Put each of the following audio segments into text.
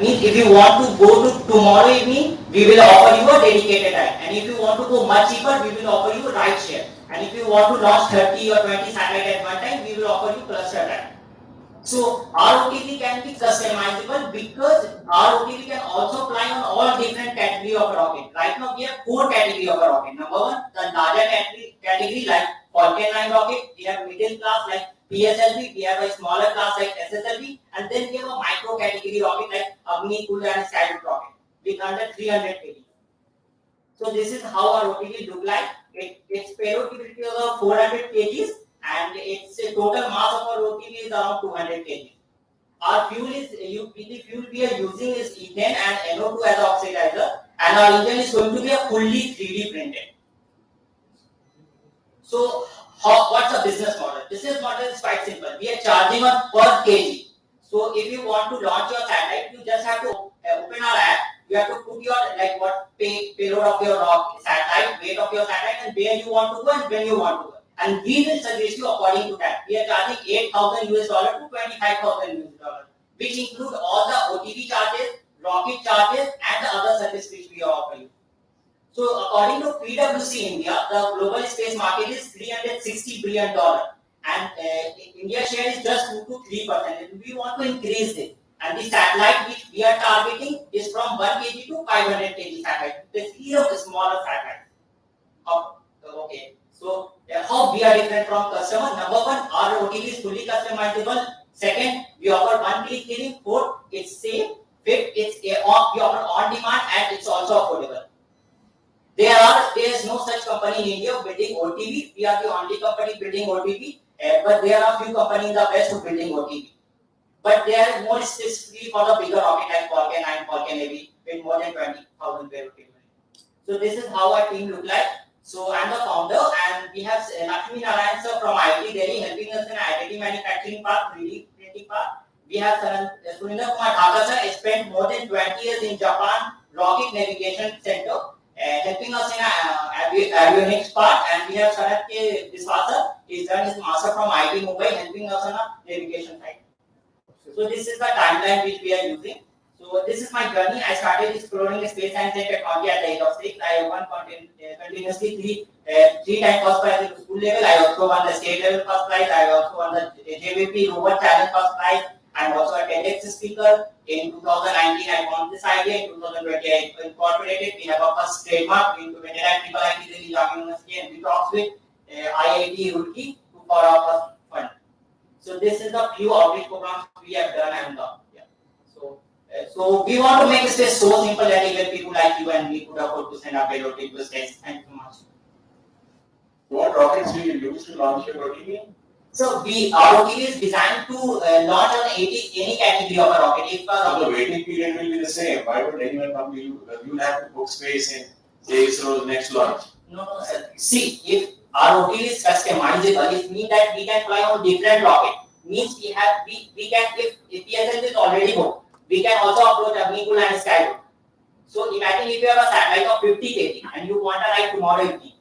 Means if you want to go to tomorrow evening, we will offer you a dedicated ride. And if you want to go much cheaper, we will offer you ride share. And if you want to launch 30 or 20 satellites at one time, we will offer you cluster ride. So our OTP can be customizable because our OTP can also fly on all different category of rocket. Right now we have 4 category of rocket. Number one, the larger category like Falcon 9 rocket. We have middle class like PSLV. We have a smaller class like SSLV, and then we have a micro category rocket like Agni, Kula, and Skyroot rocket with under 300 kg. So this is how our OTP look like. Its payload capability is of 400 kgs and its total mass of our OTP is around 200 kg. Our fuel is the fuel we are using is ethane and NO2 as oxidizer, and our engine is going to be a fully 3D printed. So what's the business model? Business model is quite simple. We are charging on per kg. So if you want to launch your satellite, you just have to open our app. You have to put your like what payload of your satellite, weight of your satellite, and where you want to go and when you want to go. And we will suggest you according to that. We are charging $8,000 to $25,000, which include all the OTP charges, rocket charges, and the other service which we are offering. So according to PwC India, the global space market is $360 billion, and India's share is just 2 to 3%. We want to increase it. And the satellite which we are targeting is from 1 kg to 500 kg satellite. Basically, a smaller satellite. Okay. So how we are different from customer? Number one, our OTP is fully customizable. Second, we offer one-click billing. Fourth, it's safe. Fifth, we offer on demand and it's also affordable. There is no such company in India building OTP. We are the only company building OTP, but there are few companies in the West who building OTP. But there is more specifically for the bigger rocket like Falcon 9, Falcon Heavy with more than 20,000 payload. So this is how our team look like. So I'm the founder, and we have Lakshmi Narayan sir from IIT Delhi helping us in additive manufacturing part, 3D printing part. We have Surinder Kumar Dhaka sir spent more than 20 years in Japan Rocket Navigation Center, helping us in avionics part, and we have Sanat K. Biswas sir. He's done his master from IIT Mumbai, helping us on a navigation side. So this is the timeline which we are using. So this is my journey. I started exploring space science and technology at the age of 6. I won continuously three times first prize at the school level. I also won the state level first prize. I also won the JVP Robot Challenge first prize. I'm also a TEDx speaker. In 2019, I found this idea. In 2020, I incorporated. We have a first trademark. We implemented at IIT Delhi University, and we talked with IIT Roorkee for our first fund. So this is the few outreach programs we have done and done. So we want to make space so simple that even people like you and me could afford to send our payload to space. Thank you so much. What rockets do you use to launch your OTP? So our OTP is designed to launch on any category of a rocket. If so the waiting period will be the same. Why would anyone come to you? You have to book space in ISRO's next launch. No, sir. See, if our OTP is customizable, it means that we can fly on different rockets. Means we can, if PSL is already booked, we can also approach Agni, Kula, and Skyroot. So imagine if you have a satellite of 50 kg and you want a ride tomorrow evening,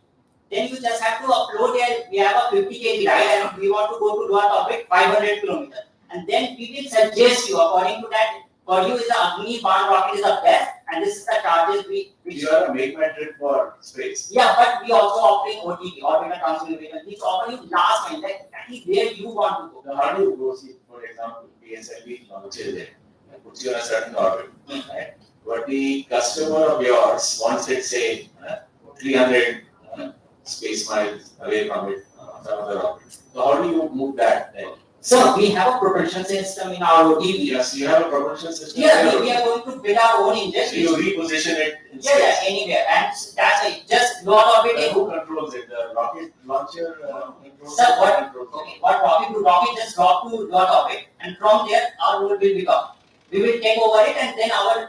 then you just have to upload there. We have a 50 kg ride and we want to go to Earth orbit 500 kilometers. And then we will suggest you according to that. For you, is the Agni Barn rocket is the best, and this is the charges you are a make my trip for space. Yeah, but we also offering OTP, orbital transformation. It's offering you last mile, like exactly where you want to go. Now, how do you go see, for example, PSLV launches there and puts you on a certain orbit, right? But the customer of yours wants it, say, 300 space miles away from it, some other orbit. So how do you move that then? So we have a propulsion system in our OTP. Yes, you have a propulsion system. Yeah, we are going to build our own engine. So you reposition it in space. Yeah, anywhere. And that's it. Just go on orbit. Who controls it? The rocket launcher controls Sir, it? What rocket to rocket just drop to dot orbit, and from there our role will become. We will take over it, and then our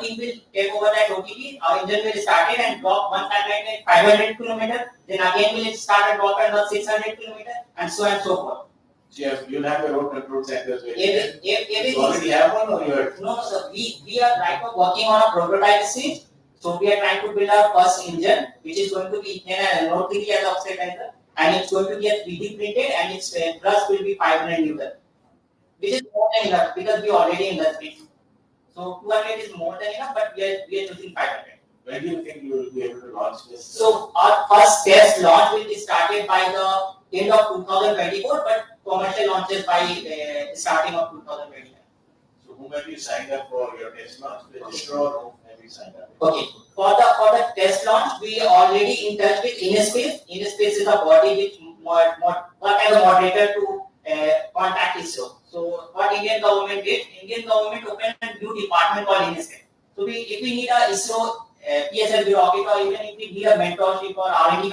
team will take over that OTP. Our engine will start it and drop one satellite at 500 kilometers. Then again will start and drop at 600 kilometers, and so forth. You'll have your own control centers. You already have one, or you are? No, sir. We are right now working on a prototype stage. So we are trying to build our first engine, which is going to be ethane and NO3 as oxidizer, and it's going to get 3D printed, and its thrust will be 500 Newton, which is more than enough because we are already in the space. So 200 is more than enough, but we are choosing 500. When do you think you will be able to launch this? So our first test launch will be started by the end of 2024, but commercial launches by starting of 2025. So whom have you signed up for your test launch? Register or whom have you signed up? Okay. For the test launch, we are already in touch with InSpace. InSpace is a body which work as a moderator to contact ISRO. So what Indian government did, Indian government opened a new department called InSpace. So if we need a ISRO PSLV rocket, or even if we need a mentorship or R&D,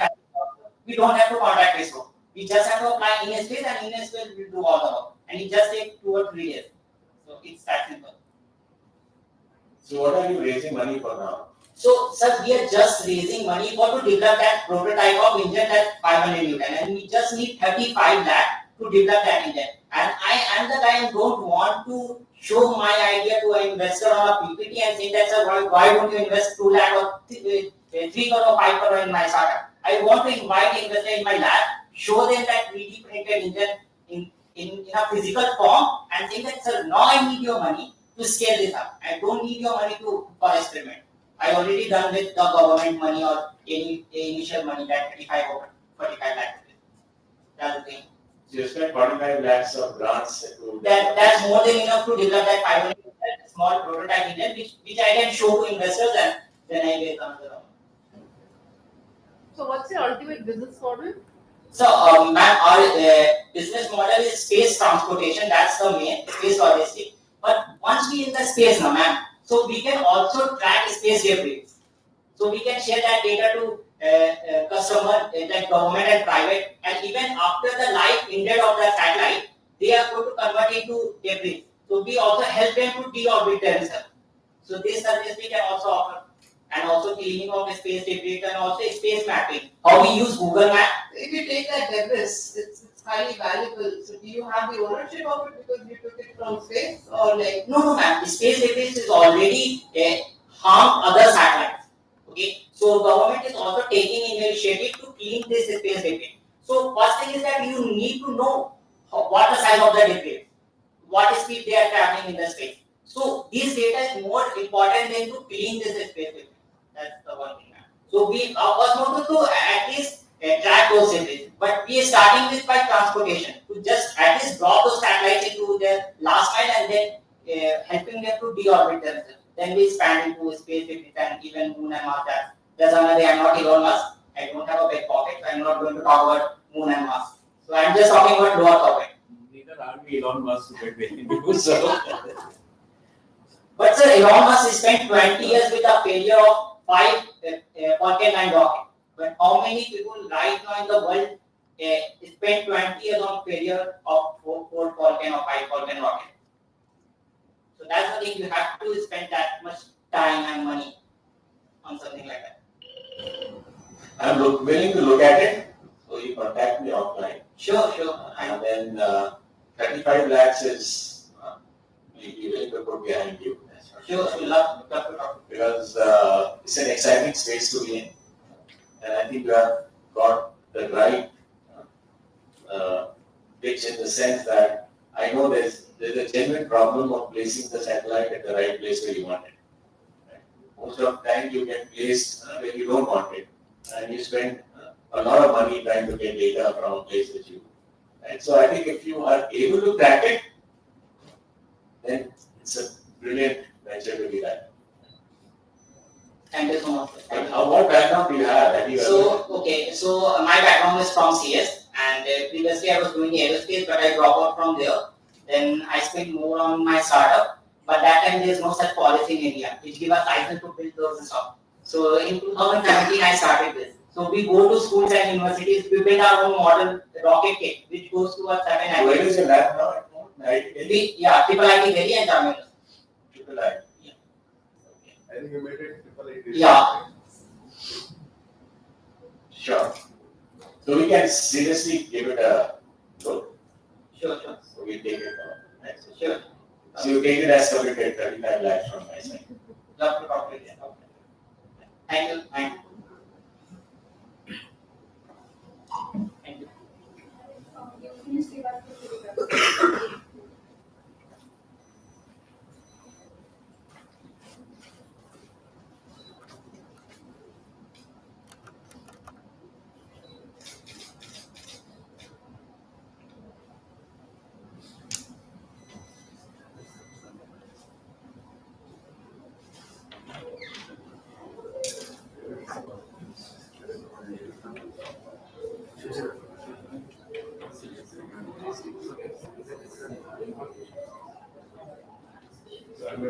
we don't have to contact ISRO. We just have to apply InSpace, and InSpace will do all the work. And it just takes 2 or 3 days. So it's that simple. So what are you raising money for now? So, sir, we are just raising money for to develop that prototype of engine at 500 Newton, and we just need 35 lakh to develop that engine. And I am the guy who don't want to show my idea to an investor on a PPT and say that, sir, why don't you invest 2 lakh or 3 crore or 5 crore in my startup? I want to invite investor in my lab, show them that 3D printed engine in a physical form, and say that, sir, now I need your money to scale this up. I don't need your money for experiment. I already done with the government money or any initial money, that 35 or 45 lakh. That's the thing. So you spent 45 lakhs of grants. That's more than enough to develop that 500 small prototype engine, which I can show to investors, and then I get another round. So what's your ultimate business model? So, ma'am, our business model is space transportation. That's the main space logistics. But once we in the space now, ma'am, so we can also track space debris. So we can share that data to customer, like government and private, and even after the life ended of the satellite, they are going to convert it to debris. So we also help them to deorbit themselves. So this service we can also offer, and also cleaning of space debris and also space mapping. How we use Google Map. If you take that debris, it's highly valuable. So do you have the ownership of it because you took it from space, or like? No, ma'am. Space debris is already harm other satellites. Okay, so government is also taking initiative to clean this space debris. So first thing is that you need to know what the size of the debris, what speed they are traveling in the space. So this data is more important than to clean this space debris. That's the one thing. So we was wanted to at least track those debris, but we are starting this by transportation to just at least drop those satellites into their last mile and then helping them to deorbit themselves. Then we expand into space and even Moon and Mars. That's another day. I'm not Elon Musk. I don't have a big pocket, so I'm not going to talk about Moon and Mars. So I'm just talking about lower pocket. Neither are we Elon Musk to get anything to do so. But sir, Elon Musk spent 20 years with the failure of 5 Falcon 9 rockets. But how many people right now in the world spend 20 years on failure of 4 Falcon or 5 Falcon rockets? So that's the thing, you have to spend that much time and money on something like that. I'm willing to look at it, so you contact me offline. Sure. And then 35 lakhs is we'll be willing to put behind you. Sure, love to talk. Because it's an exciting space to be in. And I think you have got the right pitch in the sense that I know there's a genuine problem of placing the satellite at the right place where you want it. Right? Most of the time you get placed where you don't want it, and you spend a lot of money trying to get data from a place that you. Right? So I think if you are able to crack it, then it's a brilliant venture to be done. Thank you so much. And what background do you have? So my background is from CS, and previously I was doing aerospace, but I dropped out from there. Then I spent more on my startup, but that time there is no such policy in India which give us license to build those stuff. So in 2017 I started this. So we go to schools and universities, we build our own model rocket kit which goes to a 7 Where is your lab now? Triple IT Delhi and Jammu. Triple I. Yeah. I think you made it triple IT. Yeah. Sure. So we can seriously give it a look. Sure. So we take it. Next. Sure. So you take it as committed 35 lakhs from my side. Love to talk to you. Thank you. Thank you. So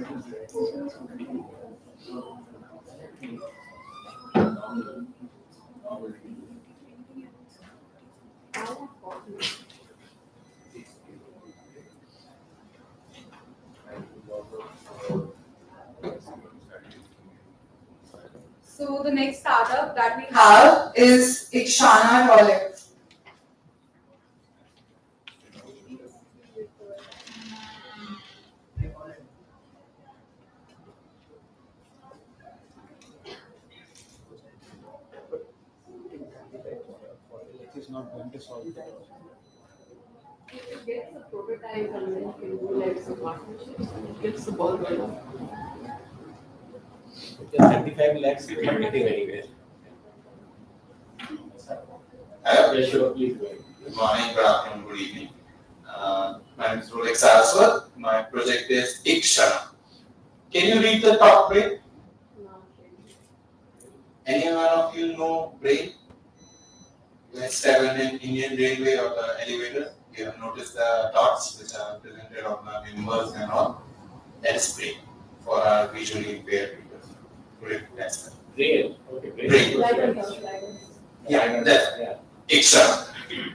the next startup that we have is Ikshana Toilet. It is not going to solve the problem. It gets a prototype and then you can do like some partnerships and it gets the ball rolling. Because 35 lakhs is not getting anywhere. Hello. Yeah, sure, please go ahead. Good morning, good afternoon, good evening. My name is Rolex Saraswat. My project is Ikshana. Can you read the top brain? Any one of you know brain? You have traveled in Indian Railway or the elevator. You have noticed the dots which are presented on the members and all. That is brain for our visually impaired people. Great, that's it. Brain. Okay, brain. Brain. Yeah, that. Ikshana.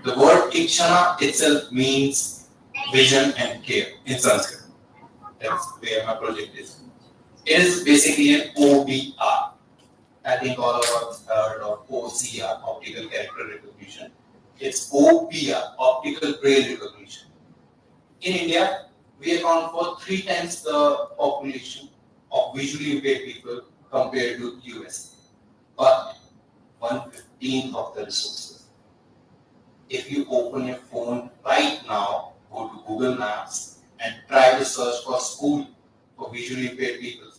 The word Ikshana itself means vision and care in Sanskrit. That's where my project is. It is basically an OBR. I think all of us heard of OCR, optical character recognition. It's OBR, optical brain recognition. In India, we account for 3 times the population of visually impaired people compared to US, but 1/15 of the resources. If you open your phone right now, go to Google Maps and try to search for school for visually impaired people,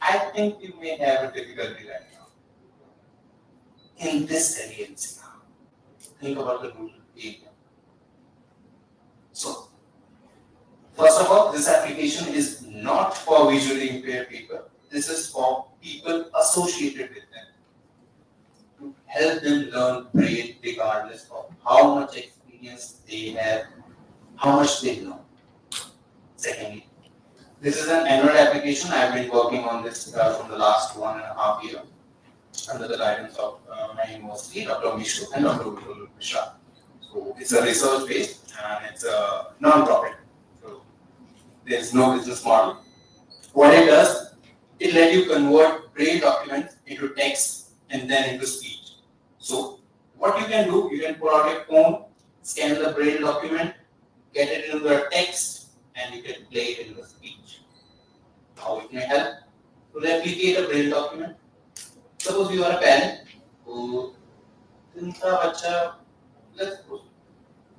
I think you may have a difficulty right now. In this alliance now, think about the rural area. So, first of all, this application is not for visually impaired people. This is for people associated with them, to help them learn brain regardless of how much experience they have, how much they know. Secondly, this is an annual application. I've been working on this from the last 1.5 years under the guidance of my university, Dr. Mishra and Dr. Vipul Mishra. So it's a research based and it's a non-profit. So there's no business model. What it does, it lets you convert brain documents into text and then into speech. So what you can do, you can pull out your phone, scan the brain document, get it into the text, and you can play it in the speech. How it may help to replicate a brain document. Suppose you are a parent who let's suppose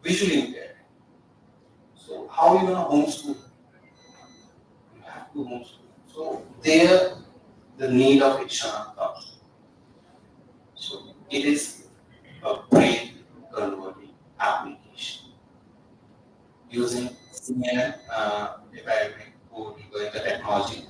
visually impaired. So how are you gonna homeschool? You have to homeschool. So there the need of Ikshana comes. So it is a brain converting application using CNN. If I may go deeper in the technology,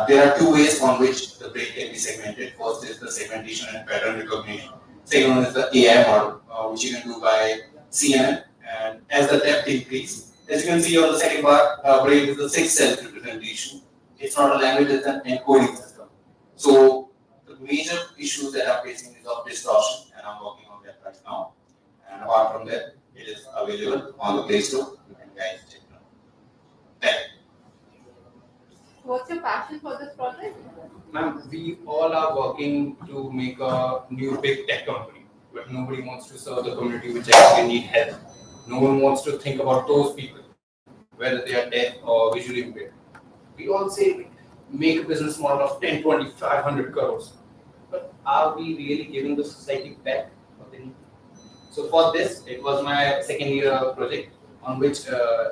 there are 2 ways on which the brain can be segmented. First is the segmentation and pattern recognition. Second one is the AI model, which you can do by CNN. And as the depth increases, as you can see on the second bar, brain is the 6 cell representation. It's not a language, it's an encoding system. So the major issues that I'm facing is of distortion, and I'm working on that right now. And apart from that, it is available on the Play Store. You can guys check it out. Thank you. What's your passion for this project? Ma'am, we all are working to make a new big tech company, but nobody wants to serve the community which actually need help. No one wants to think about those people, whether they are deaf or visually impaired. We all say make a business model of 10, 20, 500 crores. But are we really giving the society back what they need? So for this, it was my second year project on which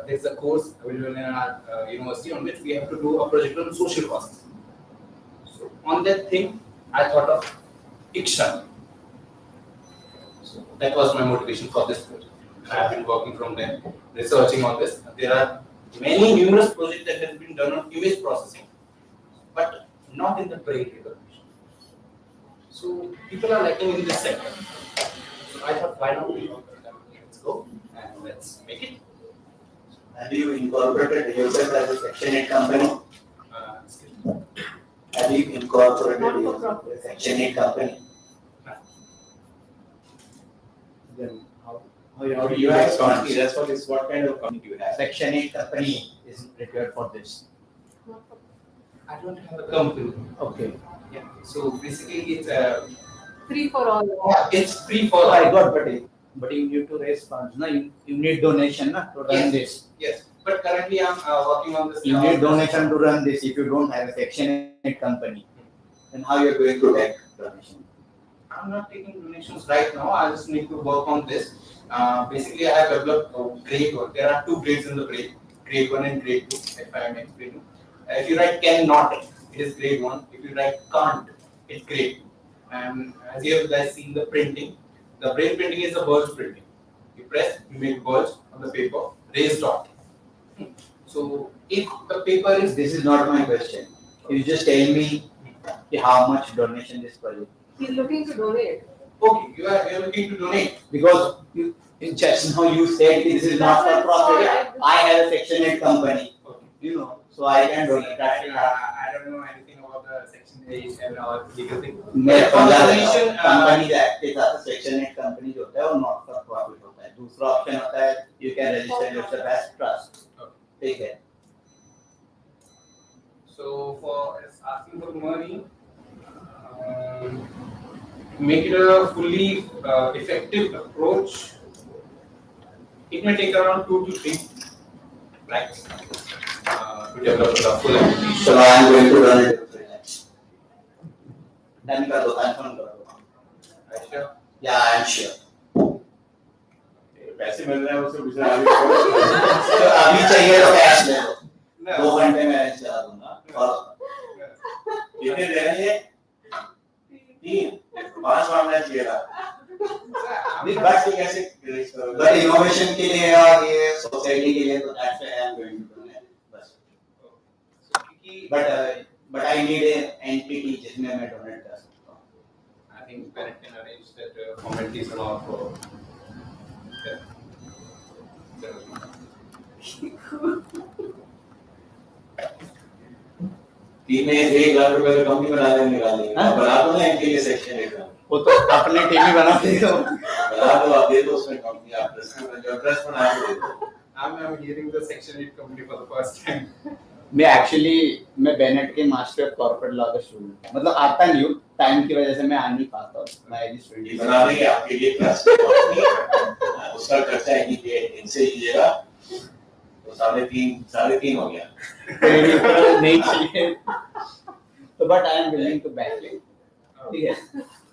there's a course available in our university on which we have to do a project on social causes. So on that thing, I thought of Ikshana. So that was my motivation for this project. I have been working from there, researching on this. There are many numerous projects that have been done on image processing, but not in the brain recognition. So people are lacking in this sector. So I thought, why not? Let's go and let's make it. Have you incorporated yourself as a Section 8 company? Have you incorporated Not for a profit. Section 8 company? Then how How do do you have a respond? company? That's what is, what kind of company do you have? Section 8 company is required for this. I don't have a company. Okay. Yeah. So basically, it's Free for all. it's free for So all. I got, but you need to raise funds. No, you need donation na, to run Yes. this. Yes. But currently, I'm working on this. You need donation to run this. If you don't have a Section 8 company, then how you are going to take donation? I'm not taking donations right now. I just need to work on this. Basically, I have developed grade 1. There are 2 grades in the grade 1 and grade 2. If I am explaining. If you write cannot, it is grade 1. If you write can't, it's grade 2. And as you have guys seen the printing, the brain printing is a verge printing. You press, you make verge on the paper, raise dot. So if the paper is This is not my question. You just tell me how much donation this project. He's looking to donate. okay, you are looking to donate. Because just now you said this is not for profit. I have a Section 8 company, Okay. so I can donate. I don't know anything about the Section 8 and all legal thing. मेरे Donation, company का के साथ section 8 company जो होता है वो not for profit होता है. दूसरा ऑप्शन होता है you can register yourself as trust. ठीक है. So for asking for money, make it a fully effective approach. It may take around 2 to 3 lakhs to develop the full application. So I am going to run it. Done कर दो, confirm कर दो. Sure. या I am sure. पैसे मिल रहे हैं उससे पूछना तो अभी चाहिए तो कैश ले लो. No. 2 घंटे में अरेंज करा दूंगा. और कितने दे रहे हैं? 3 5 मांगना चाहिए था. नहीं, बात से कैसे raise करोगे? बट इनोवेशन के लिए और ये सोसाइटी के लिए तो that's why I am going to do it. बस. But I need an entity जिसमें मैं डोनेट कर सकता हूं. I think Bennett can arrange that formalities and all for. Yeah. तीन में 1 लाख रुपए का कंपनी बना देंगे निकाल देंगे. हाँ? बना दो ना इनके लिए सेक्शन 8 का. वो तो अपने टीवी बना दे दो. बना दो आप दे दो उसमें कंपनी आप ट्रस्ट बना के दे दो. I'm hearing the Section 8 company for the first time. मैं बेनेट के मास्टर ऑफ कॉर्पोरेट लॉ का स्टूडेंट. मतलब आता नहीं हूँ, टाइम की वजह से मैं आ नहीं पाता हूँ. मैं ये बना देंगे आपके लिए ट्रस्ट कंपनी. उसका खर्चा इनसे कीजिएगा तो 3.5 हो गया. नहीं चाहिए. तो but I am willing to back it. ठीक है.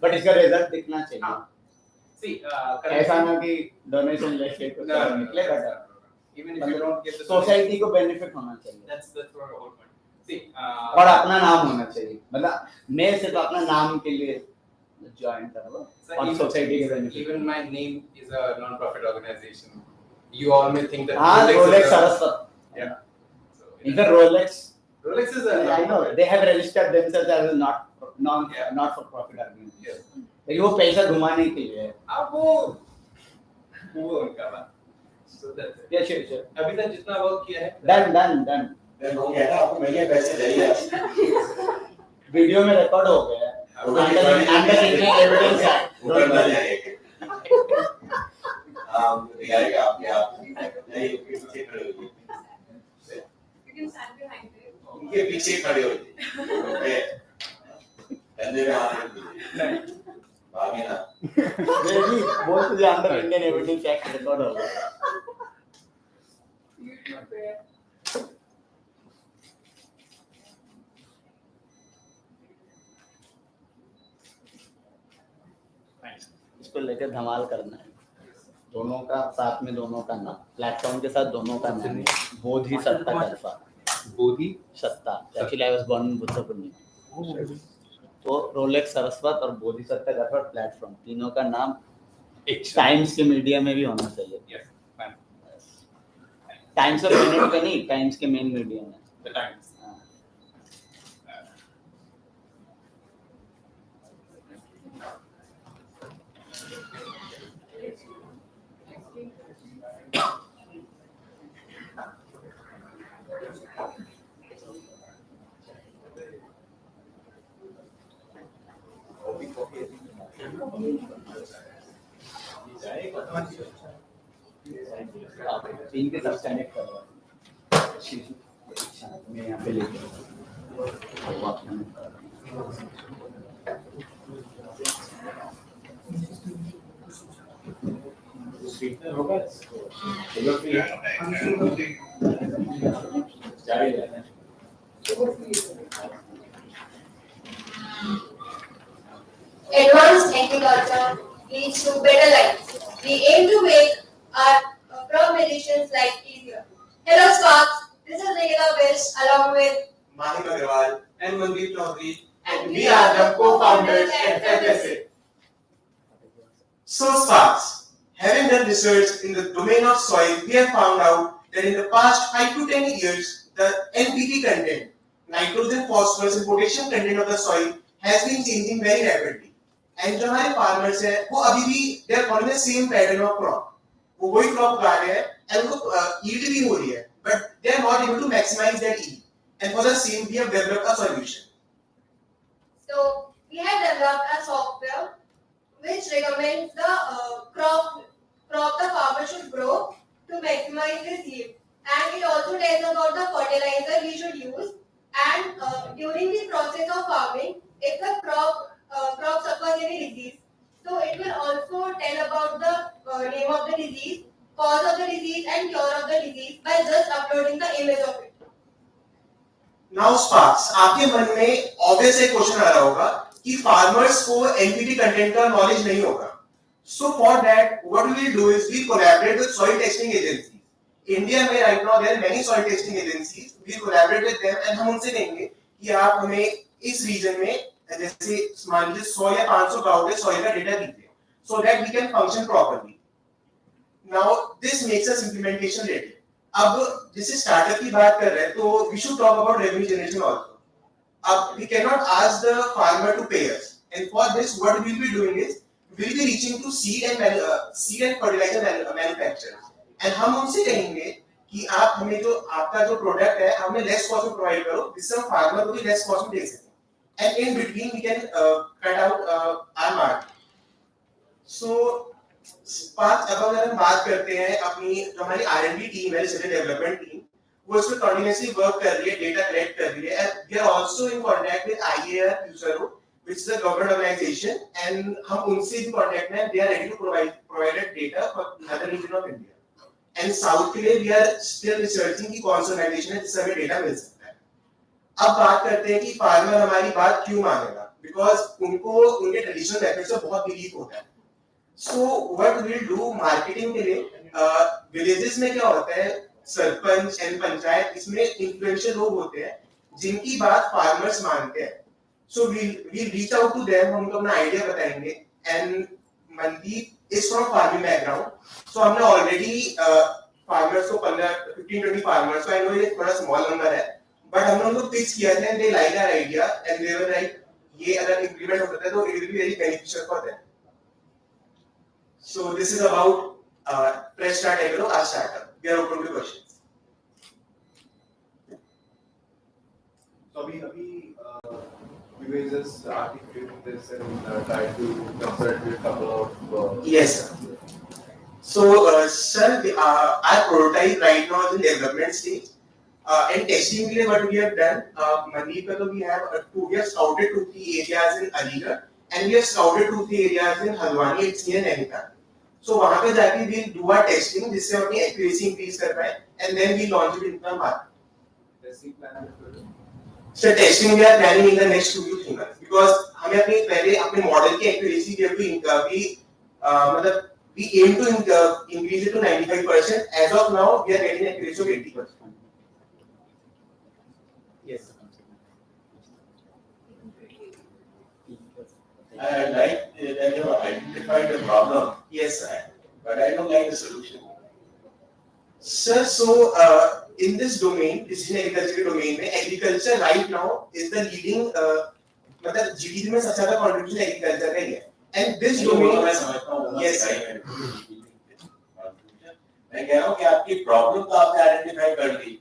बट इसका रिजल्ट दिखना चाहिए. See, ऐसा ना कि डोनेशन लेके कुछ निकले. But even if you don't get the society को बेनिफिट होना चाहिए. that's the whole point. See, और अपना नाम होना चाहिए. मतलब मैं सिर्फ अपना नाम के लिए ज्वाइन कर लो और सोसाइटी के benefit. even my name is a non-profit organization. You all may think that हाँ, Rolex is a- Saraswat. Yeah. So, Even Rolex, Rolex is a I know they have registered themselves as a not for profit organization. लेकिन वो पैसा घुमाने के लिए है. अब वो उनका बात. So that's it. Yeah, sure. अभी तक जितना वर्क किया है Done. देन हो गया ना. आपको मिलिए पैसे चाहिए. वीडियो में रिकॉर्ड हो गया है. अंदर इनके एविडेंस है. ऊपर ना जाइए. दिखाएगा आपके आप नहीं पीछे खड़े होइए. You can stand behind it. उनके पीछे खड़े होइए. कंधे में हाथ रख दीजिए. भागे ना. Maybe बोल तुझे अंदर इंडियन एविडेंस एक्ट रिकॉर्ड हो गया. YouTube पे. इसको लेकर धमाल करना है. दोनों का साथ में दोनों का नाम प्लेटफॉर्म के साथ दोनों का नाम बोधि सत्ता alpha. Bodhisattva. Actually I was born in Buddha Purnima. तो रोलेक्स सरस्वत और बोधि सत्ता अल्फा प्लेटफॉर्म तीनों का नाम टाइम्स के मीडिया में भी होना चाहिए. Yes, fine. Times of Bennett पे नहीं, टाइम्स के मेन मीडिया में. The Times. तीन के सब कनेक्ट करवा मैं यहाँ पे लेके होगा Advanced agriculture leads to better lives. We aim to make our crop medicines life easier. Hello Sparks, this is Nikita West along with Mahim Agarwal And Mandeep Chaudhary. and we are the co-founders at Bennovate. So Sparks, having done research in the domain of soil, we have found out that in the past 5 to 10 years, the NPK content, nitrogen, phosphorus and potassium content of the soil has been changing very rapidly. And जो हमारे farmers हैं, वो अभी भी they are following the same pattern of crop. वो वही crop उगा रहे हैं, and उनको yield भी हो रही है, but they are not able to maximize that yield. And for the same, we have developed a solution. so we have developed a software which recommends the crop the farmer should grow to maximize his yield. And it also tells about the fertilizer he should use. And during the process of farming, if the crop suffers any disease, so it will also tell about the name of the disease, cause of the disease, and cure of the disease by just uploading the image of it. Now Sparks, आपके मन में obvious एक question आ रहा होगा कि farmers को NPK content का knowledge नहीं होगा. So for that, what we will do is we collaborate with soil testing agencies. India में right now there are many soil testing agencies. We collaborate with them and हम उनसे कहेंगे कि आप हमें इस region में जैसे मान लीजिए 100 या 500 गांव के soil का data दीजिए, so that we can function properly. Now this makes us implementation ready. अब जैसे स्टार्टअप की बात कर रहे हैं तो we should talk about revenue generation also. अब we cannot ask the farmer to pay us, and for this what we will be doing is we will be reaching to seed and fertilizer manufacturers, and हम उनसे कहेंगे कि आप हमें जो आपका जो प्रोडक्ट है हमें लेस कॉस्ट में प्रोवाइड करो, जिससे हम फार्मर को भी लेस कॉस्ट में दे सकें, and in between we can cut out our margin. So पांच अब अगर हम बात करते हैं अपनी जो हमारी R&D टीम है, रिसर्च डेवलपमेंट टीम, वो इसमें कंटिन्यूअसली वर्क कर रही है, डेटा कलेक्ट कर रही है, and we are also in contact with IAR USARO, which is a government organization, and हम उनसे भी कांटेक्ट में, they are ready to provide data for another region of India. And south के लिए we are still researching कि कौन सा organisation है जिससे हमें डेटा मिल सकता है. अब बात करते हैं कि फार्मर हमारी बात क्यों मानेगा, बिकॉज उनको उनके ट्रेडिशनल मेथड से बहुत बिलीव होता है. So what we'll do marketing के लिए विलेजेस में क्या होता है, सरपंच एंड पंचायत इसमें इन्फ्लुएंशियल लोग होते हैं जिनकी बात फार्मर्स मानते हैं. So we'll reach out to them, हम उनको अपना आइडिया बताएंगे. And Mandeep is from farming background, so हमने already farmers को 15-20 farmers, so I know ये थोड़ा small number है, but हमने उनको pitch किया था and they like our idea and they were like ये अगर implement होता है तो it will be very beneficial for them. So this is about Fresh Start Agro, our startup. We are open to questions. So अभी you guys just articulating this and try to consult with a couple of Yes, sir. So sir, our prototype right now is in development stage. And testing के लिए what we have done, Mandeep का तो we have scouted 2-3 areas in Aligarh and we have scouted 2-3 areas in Halwani, it's near Nainital. So वहाँ पे जाके we'll do our testing जिससे हम अपनी accuracy increase कर पाए and then we launch it in the market. testing plan. So testing we are planning in the next 2 to 3 months because हमें अपने पहले अपने मॉडल की accuracy we have to we aim to increase it to 95%. As of now we are getting accuracy of 80%. Yes. I like that you identified the problem. Yes, sir. But I don't like the solution. Sir, so in this domain, precision agriculture domain में agriculture right now is the leading मतलब GDP में सबसे ज़्यादा contribution agriculture का ही है. And this domain मैं समझता हूँ yes sir. मैं कह रहा हूँ कि आपकी प्रॉब्लम तो आपने आइडेंटिफाई कर ली,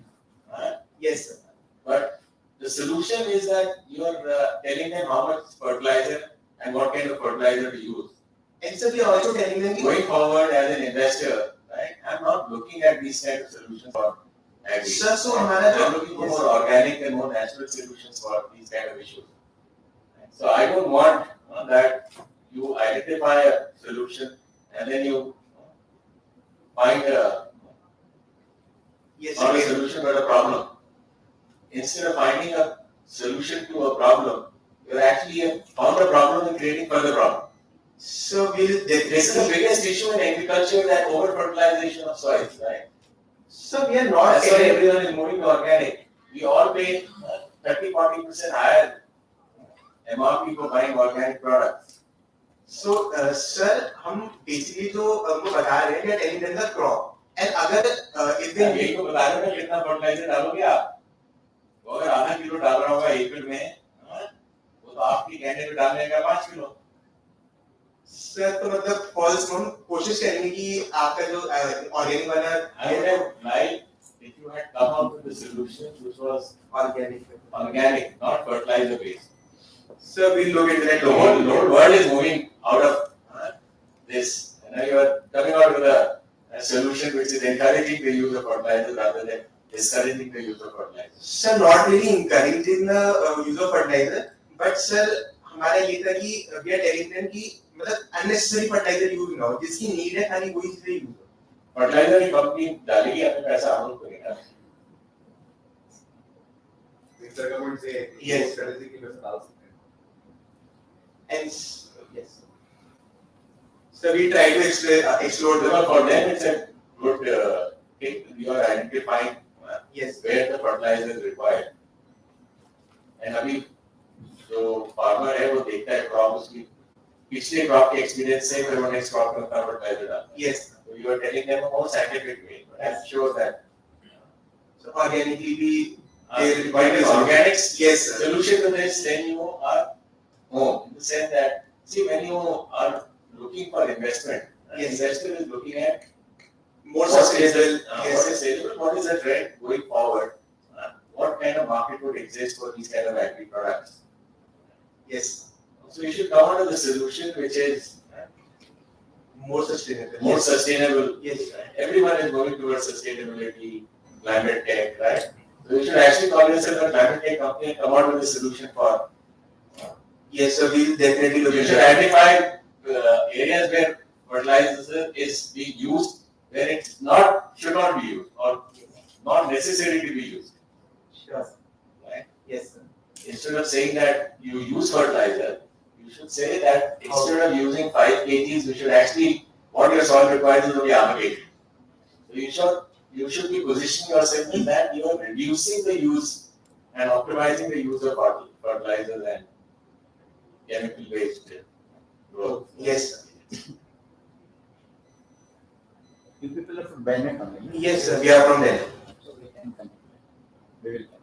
Yes sir. but the solution is that you are telling them how much fertilizer and what kind of fertilizer fertilizer to use. And so we are also telling them Going forward as an investor, right, I'm not looking at these kind of solutions for agri. Sir, so हमारा I'm looking for more organic and more natural solutions for these kind of issues. So I don't want that you identify a solution and then you find yes, not a yes. solution but a problem. Instead of finding a solution to a problem, you actually found a problem and creating further problem. So we'll This is the biggest issue in agriculture, that over fertilization of soils, right? So we are not That's why everyone is moving to organic. We all pay 30-40% higher MRP for buying organic products. So sir, हम basically जो हमको बता रहे हैं, we are telling them the crop. And अगर if they यही को बता रहे हैं कितना फर्टिलाइजर डालोगे आप? वो अगर आधा किलो डाल रहा होगा एकड़ में, वो तो आपकी कहने पे डालने का 5 किलो. सर तो मतलब फॉल्स हम कोशिश करेंगे कि आपका जो ऑर्गेनिक वाला I would have liked if you had come up with a solution which was organic. not fertilizer based. So we'll look into that. The whole world is moving out of this, and now you are coming out with a solution which is encouraging the use of fertilizer rather than discouraging the use of fertilizer. Sir, not really encouraging the use of fertilizer, but sir हमारा ये था कि we are telling them कि मतलब unnecessary fertilizer use ना हो, जिसकी need है खाली वही चीजें use हो. Fertilizer की कंपनी डालेगी अपने पैसा हम लोग करेंगे. Mr. Government say Yes. strategy की वजह से डाल सकते हैं. And yes, so we try to explore the Because for them it's a good thing. You are identifying yes. where the fertilizer is required. And अभी जो farmer है वो देखता है crop उसकी पिछले crop के experience से फिर वो next crop में उतना fertilizer डालता है. Yes. So you are telling them a more scientific way. I'm sure that So organically we by the organics yes sir. solution to this, then you are home. In the sense that, see, when you are looking for investment, an Yes. investor is looking at More what is sustainable. what Yes. is sustainable, what is the trend going forward, what kind of market would exist for these kind of agri products. Yes. So you should come out with a solution which is More sustainable. more Yes. sustainable. Yes. Everyone is moving towards sustainability, climate tech, right? So you should actually call yourself a climate tech company and come out with a solution for. Yes, so we'll definitely look You into should that. identify areas where fertilizer is being used, where it should not be used, or not necessary to be used. Sure. Right? Yes, sir. Instead of saying that you use fertilizer, you should say that instead of using 5 kgs, we should actually, what your soil requires is only half a kg. So you should be positioning yourself in that you are reducing the use and optimizing the use of fertilizers and chemical based growth. Yes, sir. You people are from Bennett only. Yes, sir. We are from there. So we can come. We will come.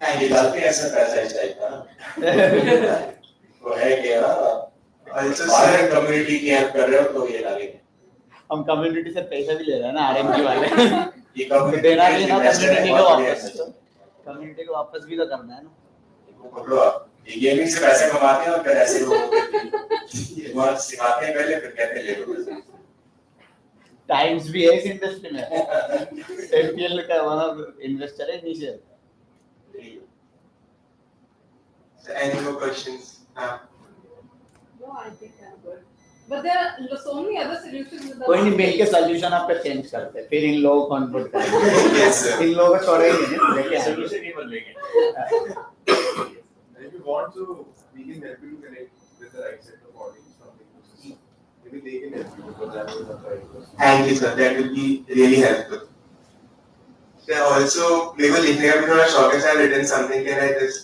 Thank ये you. डालते हैं ऐसा पैसा इस type का तो है कि Also, फार्मिंग sir, कम्युनिटी की हेल्प कर रहे हो तो ये डालेंगे हम कम्युनिटी से पैसा भी ले रहे हैं ना आरएमजी वाले ये तो कम्युनिटी देना भी है ना कम्युनिटी को वापस कम्युनिटी को वापस भी तो करना है ना पकड़ो आप ये गेमिंग से पैसे कमाते हैं और फिर ऐसे लोग वहाँ सिखाते हैं पहले फिर कहते हैं ले लो टाइम्स भी है इस इंडस्ट्री में एमपीएल का वन ऑफ इन्वेस्टर है initial sir, any more questions? No, I think I'm good. But there are so many other solutions in the कोई नहीं market. मिल के सॉल्यूशन आपका चेंज करते हैं फिर इन लोगों को कन्वर्ट करेंगे Yes, sir. इन लोगों को छोड़ेंगे नहीं लेके आएंगे। सोल्यूशन ही बदलेंगे And if you want to, we can help you to connect with the right set of audience from the ecosystem. Maybe they can help you because I'm not the right person. Thank you, sir. That will be really helpful. Sir, also, मेरे लिखने का भी थोड़ा शौक है sir. I've written something. Can I just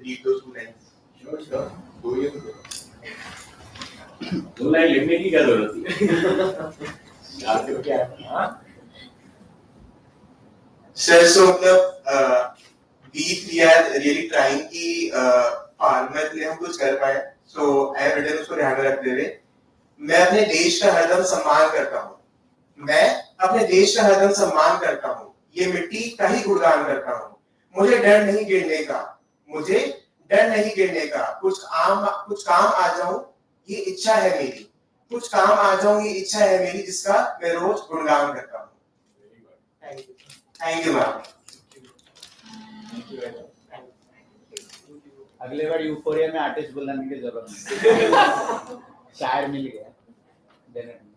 read those 2 lines? Sure. Do you? दो line लिखने की क्या जरूरत है आपको क्या हाँ Sir, so मतलब we are really trying कि फार्मर के लिए हम कुछ कर पाए. So I have written उसको ध्यान में रखते हुए मैं अपने देश का हरदम सम्मान करता हूँ. मैं अपने देश का हरदम सम्मान करता हूँ. ये मिट्टी का ही गुणगान करता हूँ. मुझे डर नहीं गिरने का. मुझे डर नहीं गिरने का. कुछ काम आ जाऊं ये इच्छा है मेरी, कुछ काम आ जाऊं ये इच्छा है मेरी, जिसका मैं रोज गुणगान करता हूँ। Thank you ma'am. अगले बार यूफोरिया में आर्टिस्ट बुलाने की जरूरत नहीं। शायर मिल गया बेनेट में।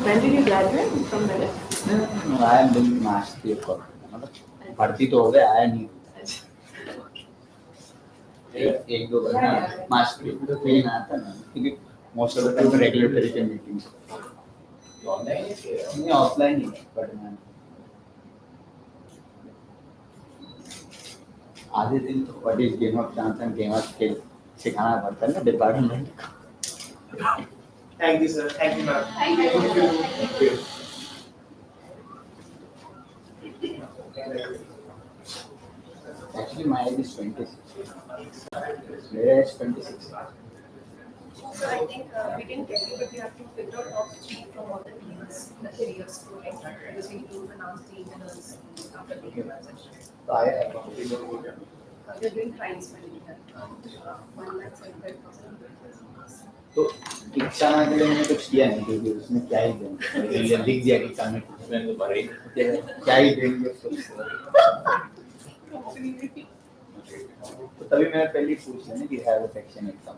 When did you graduate from Bennett? No, I am doing mastery for मतलब भर्ती तो हो गया, आया नहीं। एक दो बार मास्टरी तो फील आता ना, क्योंकि most of the time regulatory के मीटिंग्स नहीं, ऑफलाइन ही बट मैं आधे दिन तो what is game of chance end game of skill सिखाना पड़ता है ना department. Thank you sir, thank you ma'am. Thank you. Actually, my age is 26. Their age is 26. So I think we didn't tell you, but you have to figure out top three from all the teams, the careers to like, because we need to announce the winners after the transaction. So I have We're doing prize money here. 1,75,000. तो इच्छा के लिए मैंने कुछ किया नहीं, क्योंकि उसमें क्या ही देंगे, लिख दिया कि इच्छा में क्या ही देंगे उसको। तो तभी मैंने पहले पूछ लिया ना कि have a section exam.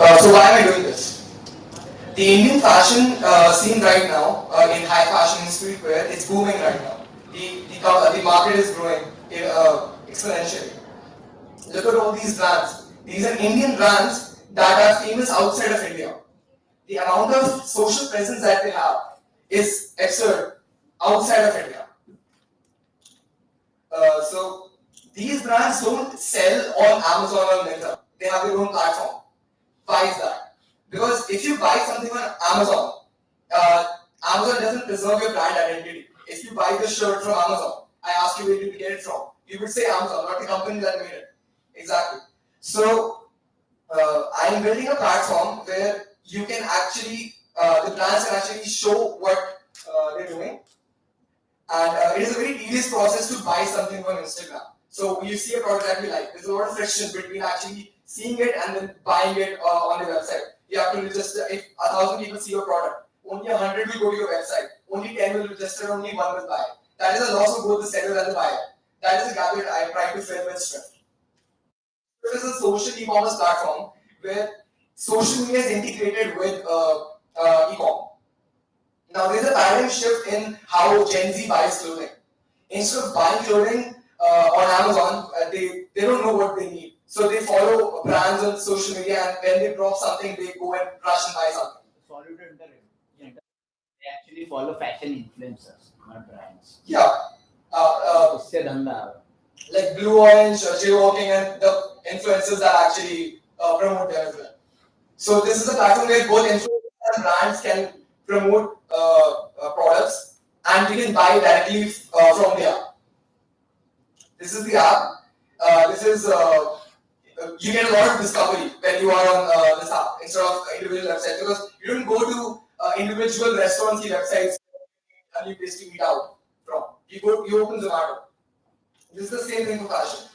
So why am I doing this? The Indian fashion scene right now in high fashion and streetwear is booming right now. The market is growing exponentially. Look at all these brands. These are Indian brands that are famous outside of India. The amount of social presence that they have is absurd outside of India. So these brands don't sell on Amazon or Myntra. They have their own platform. Why is that? Because if you buy something on Amazon, Amazon doesn't preserve your brand identity. If you buy the shirt from Amazon, I ask you where did you get it from. You would say Amazon, not the company that made it. Exactly. So I am building a platform where you can actually, the brands can actually show what they're doing. And it is a very tedious process to buy something on Instagram. So you see a product that you like. There's a lot of friction between actually seeing it and then buying it on the website. You have to register. If 1,000 people see your product, only 100 will go to your website. Only 10 will register. Only 1 will buy. That is a loss of both the seller and the buyer. That is a gap that I try to fill with Swift. This is a social e-commerce platform where social media is integrated with e-com. Now there's a paradigm shift in how Gen Z buys clothing. Instead of buying clothing on Amazon, they don't know what they need. So they follow brands on social media, and when they drop something, they go and rush and buy something. Sorry to interrupt. They actually follow fashion influencers, not brands. Yeah. उससे धंधा है. Like Blue Orange, jaywalking, and the influencers that actually promote them as well. So this is a platform where both influencers and brands can promote products, and you can buy directly from there. This is the app. This is you get a lot of discovery when you are on this app instead of individual websites, because you don't go to individual restaurants websites and you basically meet out from. You open Zomato. This is the same thing for fashion.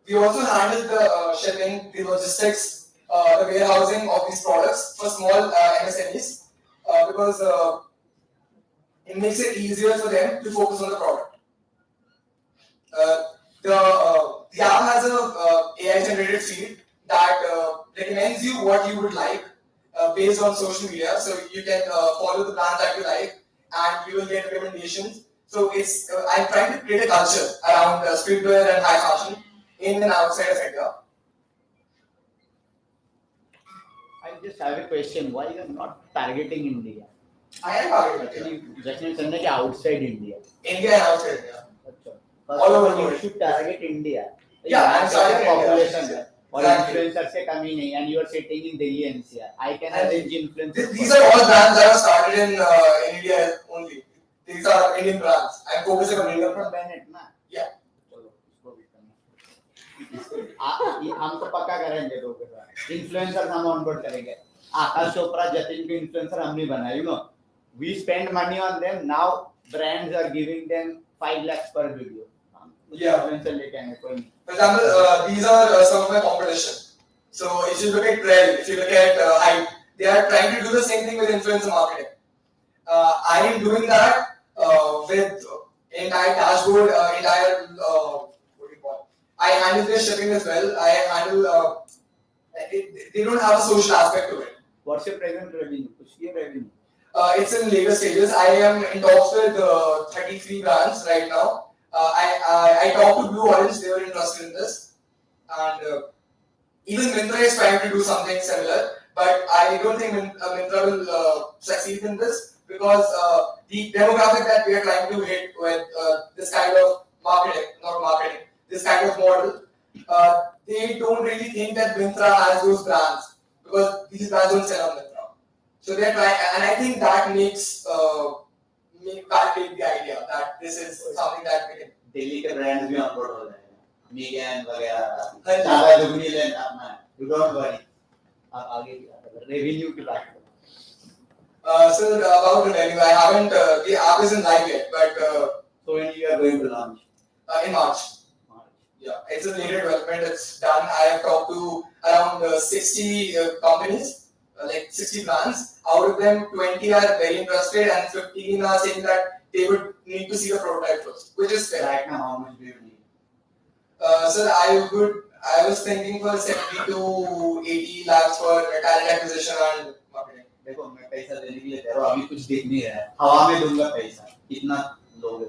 We also handle the shipping, the logistics, the warehousing of these products for small MSMEs because it makes it easier for them to focus on the product. The app has a AI generated feed that recommends you what you would like based on social media. So you can follow the brand that you like, and you will get recommendations. So it's I'm trying to create a culture around streetwear and high fashion in and outside of India. I just have a question. Why you are not targeting India? I am targeting Actually, just saying that outside India. India and outside India. All All over the you world. should target India. Yeah, I'm targeting population India. और Exactly. influencer से कमी नहीं, and you are sitting in Delhi NCR. I can arrange influencers. These are all brands that are started in India only. These are Indian brands. I'm focusing on India. from Bennett, ना? Yeah. चलो इसको भी करना. हम तो पक्का करेंगे लोगों के साथ. Influencers हम onboard करेंगे. आकाश चोपड़ा, जतिन के influencer हम नहीं बनाए. You know, we spend money on them. Now brands are giving them 5 lakhs per video. Yeah. Influencer लेके आएंगे कोई नहीं. For example, these are some of my competition. So if you look at Trell, if you look at Hype, they are trying to do the same thing with influencer marketing. I am doing that with entire dashboard, entire what do you call it? I handle their shipping as well. I handle. They don't have a social aspect to it. What's your present revenue? What's your revenue? It's in later stages. I am in talks with 33 brands right now. I talked to Blue Orange, they were interested in this, and even Myntra is trying to do something similar, but I don't think Myntra will succeed in this because the demographic that we are trying to hit with this kind of this kind of model, they don't really think that Myntra has those brands because these brands don't sell on Myntra. So they are trying, and I think that makes validate the idea that this is something that we can. Delhi के brands भी onboard हो रहे हैं. Maiden वगैरह. सारा जुगनी लेन अपना. You don't worry. अब आगे revenue की बात करो. Sir, about revenue, I haven't. The app isn't live yet, but So when you are going to launch? in March. Yeah, it's a later development. It's done. I have talked to around 60 companies, like 60 brands. Out of them, 20 are very interested, and 15 are saying that they would need to see the prototype first, which is fair. Right now, how much do you need? Sir, I would I was thinking for 70 to 80 lakhs for talent acquisition and marketing. देखो मैं पैसा देने के लिए तैयार हूँ, अभी कुछ दिख नहीं रहा है, हवा में दूंगा पैसा, कितना लोगे?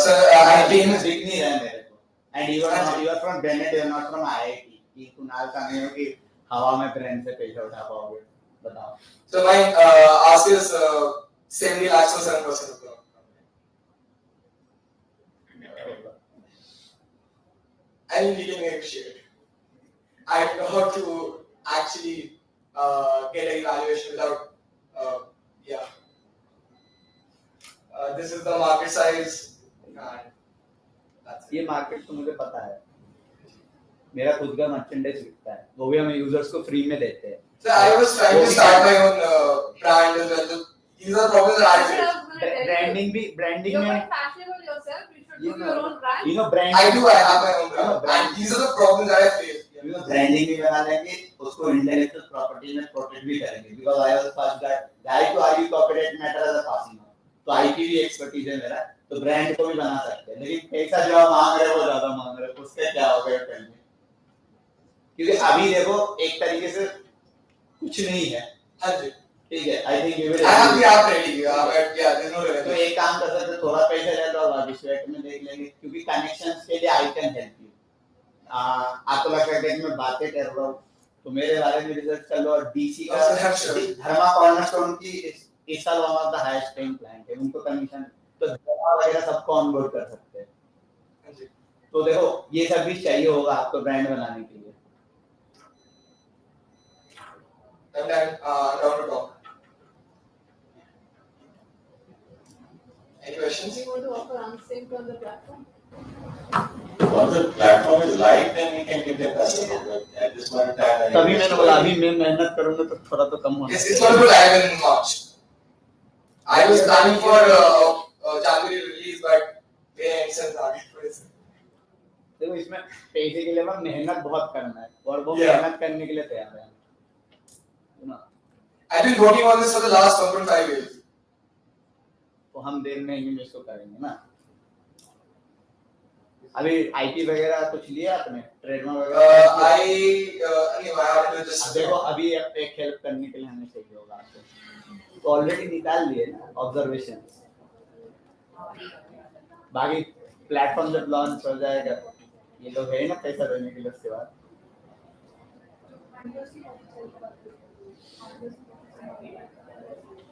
So I दिख came. नहीं रहा है मेरे को. And you are from Bennett, you are not from IIT. कि कुणाल का नहीं हो कि हवा में ब्रांड से पैसा उठा पाओगे, बताओ. So my ask is 70 lakhs for 7% of the company. I mean, we can negotiate. I don't know how to actually get an evaluation without, yeah. This is the market size. And that's it. ये market तो मुझे पता है, मेरा खुद का merchandise बिकता है, वो भी हम यूजर्स को फ्री में देते हैं. So I was trying to start my own brand as well. These are problems that I face. Branding भी, ब्रांडिंग You're में quite fashionable yourself. You should do your own brand. Brand I have my own brand. And these are the problems that I face. Branding भी बना लेंगे, उसको intellectual property में protect भी करेंगे. Because I was first guy to argue copyright matter as a passing, तो IP भी expertise है मेरा, तो ब्रांड को भी बना सकते हैं. लेकिन पैसा जो आप मांग रहे हो वो ज्यादा मांग रहे हो, उसका क्या होगा पहले? क्योंकि अभी देखो एक तरीके से कुछ नहीं है. हाँ जी. ठीक है, I think you will. I have the app ready. Yeah, there's no तो revenue. एक काम कर सकते, थोड़ा पैसा ले लो, बाकी स्वेट में देख लेंगे, क्योंकि कनेक्शंस के लिए आई कैन हेल्प यू. आपको लगता है कि मैं बातें कर रहा हूँ, तो मेरे बारे में रिसर्च कर लो. और डीसी का धर्मा कॉर्नरस्टोन की इस साल one of the highest paying client है, उनको कमीशन तो धर्मा वगैरह सबको ऑनबोर्ड कर सकते हैं. तो देखो ये सब भी चाहिए होगा आपको ब्रांड बनाने के लिए. And then down to talk. Any questions? Do you want to offer unsaved on the platform? Once the platform is live, then we can give them customer. But at this point in time, तभी मैंने बोला अभी मैं मेहनत करूंगा तो थोड़ा तो कम होगा. It's going to go live in March. I was planning for January release, but they instance are देखो इसमें पैसे के लिए ना मेहनत बहुत करना है, और वो Yeah. मेहनत करने के लिए तैयार है. I've been working on this for the last 1.5 years. तो हम देर नहीं में इसको करेंगे ना. अभी आईपी वगैरह कुछ लिया आपने, ट्रेडमार्क वगैरह? I have to just. देखो अभी एक हेल्प करने के लिए हमें चाहिए होगा आपको, तो ऑलरेडी निकाल लिए ना ऑब्जर्वेशन. बाकी प्लेटफॉर्म जब लॉन्च हो जाएगा, ये लोग है ना पैसा देने के लिए, उसके बाद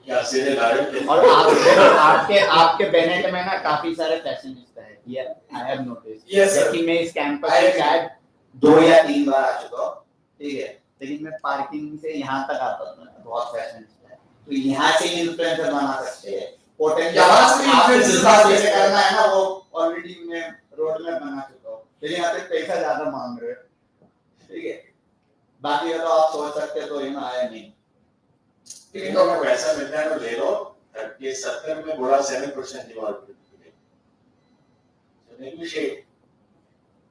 yeah, say the live. और आप देखो आपके बेनेट में ना काफी सारे फैशनिस्टा है. ये I have notice. Yes, sir. कि मैं इस कैंपस पे शायद 2 या 3 बार आ चुका हूँ, ठीक है, लेकिन मैं पार्किंग से यहाँ तक आता हूँ, बहुत फैशनिस्टा है. तो यहाँ से इन्फ्लुएंसर बना सकते हैं. यहाँ से इन्फ्लुएंसर करना है ना, वो ऑलरेडी मैं रोड में बना चुका हूँ, लेकिन यहाँ पे पैसा ज्यादा मांग रहे हैं. ठीक है, बाकी तो आप सोच सकते हो, तो ये ना आया नहीं. तो अगर पैसा मिलता है तो ले लो. ये 70 में बोला 7% डिवॉल्व. So negotiate.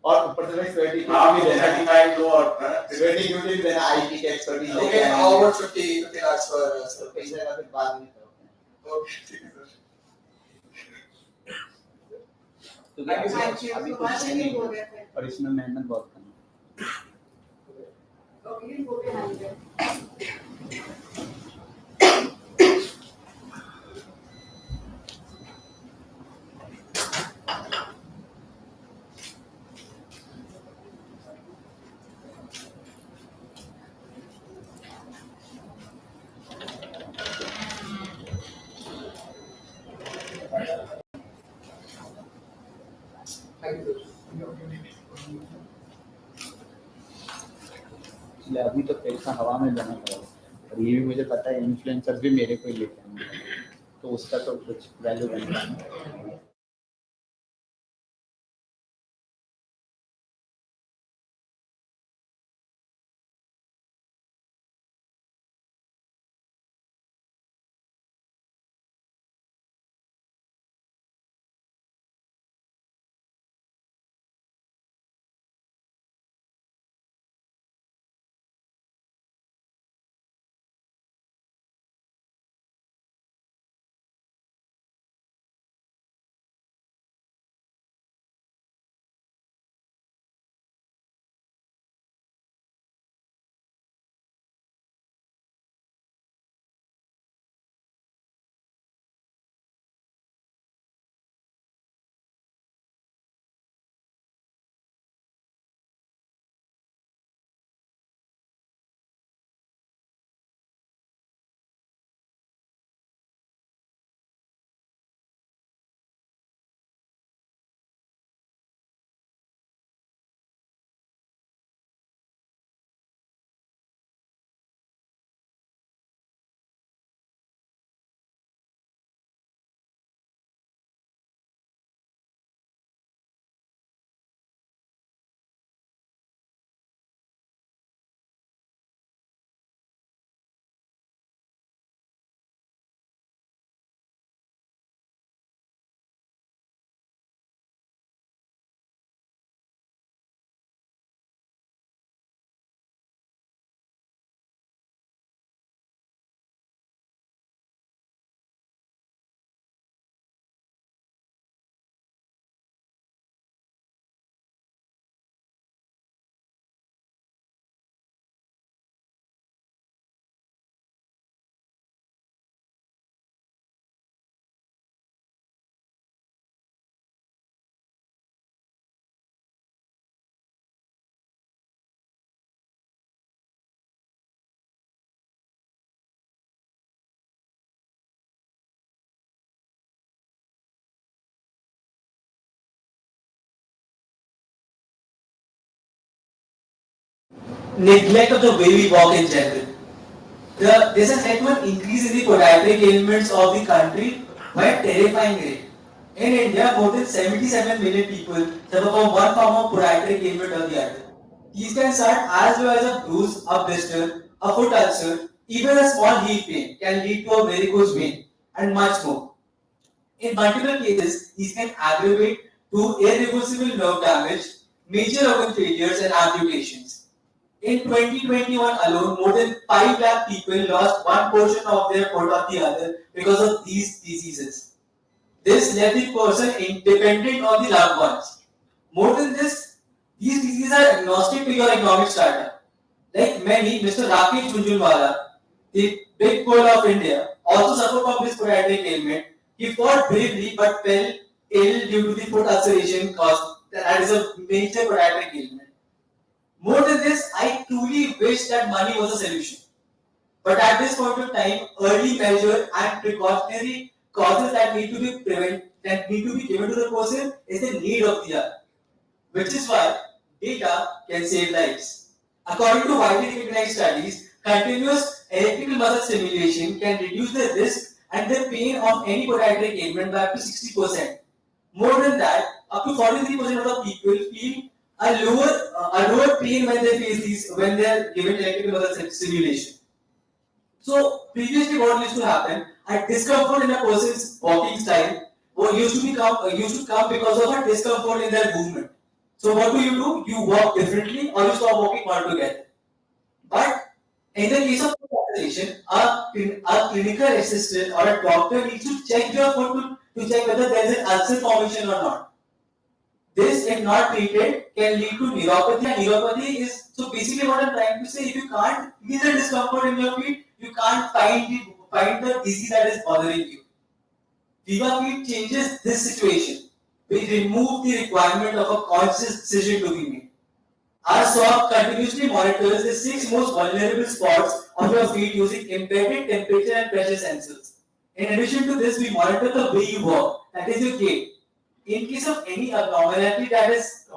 और ऊपर से स्वेटी हाँ, भी देना, 35 लो और स्वेटी ड्यूटी देना, आईटी के एक्सपर्टीज Okay, लेके आएंगे. how about 50 lakhs for तो पैसे का फिर बाद में करो. Okay, ठीक है sir. तो Thank you. अभी So कुछ why नहीं don't you go है, there? और इसमें मेहनत बहुत करनी है. Okay, you go behind there. Thank you. इसलिए अभी तो पैसा हवा में जाना पड़ेगा. और ये भी मुझे पता है इन्फ्लुएंसर भी मेरे को ही लेके आएंगे, तो उसका तो कुछ वैल्यू बनेगा. neglect of the way we walk in general. This has led to an increase in the podiatric ailments of the country by a terrifying rate. In India, more than 77 million people suffer from one form of podiatric ailment or the other. These can start as low as a bruise, a blister, a foot ulcer, even a small heel pain can lead to a varicose vein, and much more. In multiple cases, these can aggravate to irreversible nerve damage, major organ failures, and amputations. In 2021 alone, more than 5 lakh people lost one portion of their foot or the other because of these diseases. This left the person independent on the loved ones. More than this, these diseases are agnostic to your economic strata. Like many, Mr. Rakesh Jhunjhunwala, the big bull of India, also suffered from this podiatric ailment. He fought bravely but fell ill due to the foot ulceration caused. That is a major podiatric ailment. More than this, I truly wish that money was a solution. But at this point of time, early measure and precautionary causes that need to be given to the person is the need of the hour. Which is why data can save lives. According to widely recognized studies, continuous electrical muscle stimulation can reduce the risk and the pain of any podiatric ailment by up to 60%. More than that, up to 43% of the people feel a lower pain when they are given electrical muscle stimulation. So previously, what used to happen? A discomfort in a person's walking style used to come because of a discomfort in their movement. So what do? You walk differently, or you stop walking altogether. But in the case of vaccination, a clinical assistant or a doctor needs to check your foot to check whether there is an ulcer formation or not. This, if not treated, can lead to neuropathy. And neuropathy is so basically what I'm trying to say. If you can't feel the discomfort in your feet, you can't find the disease that is bothering you. Viva Feet changes this situation. We remove the requirement of a conscious decision to be made. Our SOC continuously monitors the 6 most vulnerable spots of your feet using embedded temperature and pressure sensors. In addition to this, we monitor the way you walk, that is your gait. In case of any abnormality that is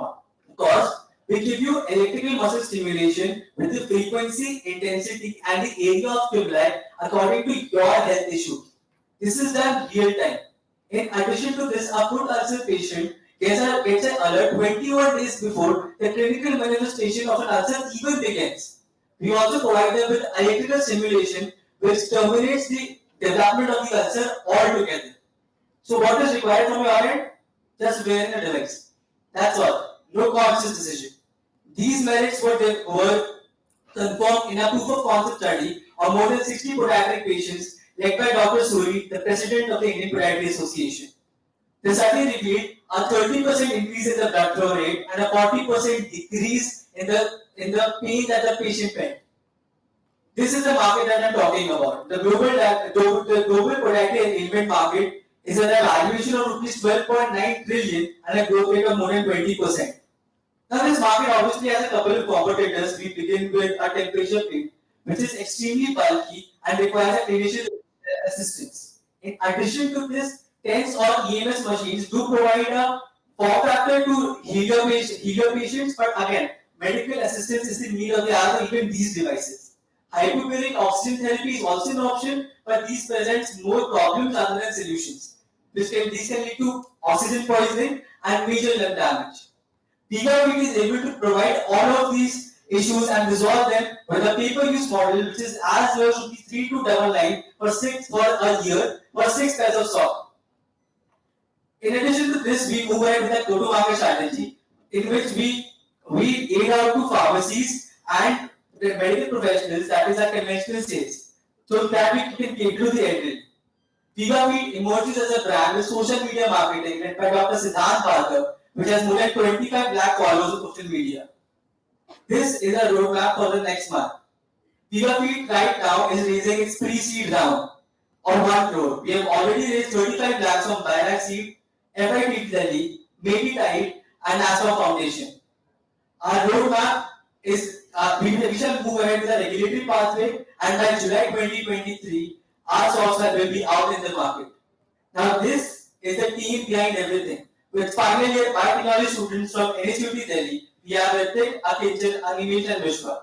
caused, we give you electrical muscle stimulation with the frequency, intensity, and the area of stimuli according to your health issue. This is done real time. In addition to this, a foot ulcer patient gets an alert 21 days before the clinical manifestation of an ulcer even begins. We also provide them with electrical stimulation, which terminates the development of the ulcer altogether. So, what is required from your end? Just wearing a device. That's all. No conscious decision. These merits were confirmed in a proof of concept study of more than 60 podiatric patients led by Dr. Suri, the president of the Indian Podiatry Association. The study revealed a 30% increase in the blood flow rate and a 40% decrease in the pain that the patient felt. This is the market that I'm talking about. The global podiatry ailment market is at a valuation of rupees 12.9 trillion and a growth rate of more than 20%. Now, this market obviously has a couple of competitors. We begin with a temperature plate, which is extremely bulky and requires a clinician assistance. In addition to this, TENS or EMS machines do provide a form factor to heal your patients, but again, medical assistance is the need of the hour for even these devices. Hyperbaric oxygen therapy is also an option, but these presents more problems rather than solutions. These can lead to oxygen poisoning and major lung damage. Bennovate is able to provide all of these issues and resolve them with a pay-per-use model, which is as low as rupees 3299 for a year for 6 pairs of stock. In addition to this, we move ahead with a go-to-market strategy in which we aid out to pharmacies and the medical professionals, that is our conventional sales, so that we can cater to the elderly. Bennovate emerges as a brand with social media marketing led by Dr. Siddhant Bhargav, which has more than 25 lakh followers on social media. This is a roadmap for the next month. Bennovate right now is raising its pre-seed round of 1 crore. We have already raised 35 lakhs from Buyback Seed, FIT Delhi, Maybe Tide, and Asma Foundation. Our roadmap is we shall move ahead with a regulatory pathway, and by July 2023, our software will be out in the market. Now, this is the team behind everything. With final year biotechnology students from NSUT Delhi, we have Ritik, Akinchal, Animesh, and Vishwa.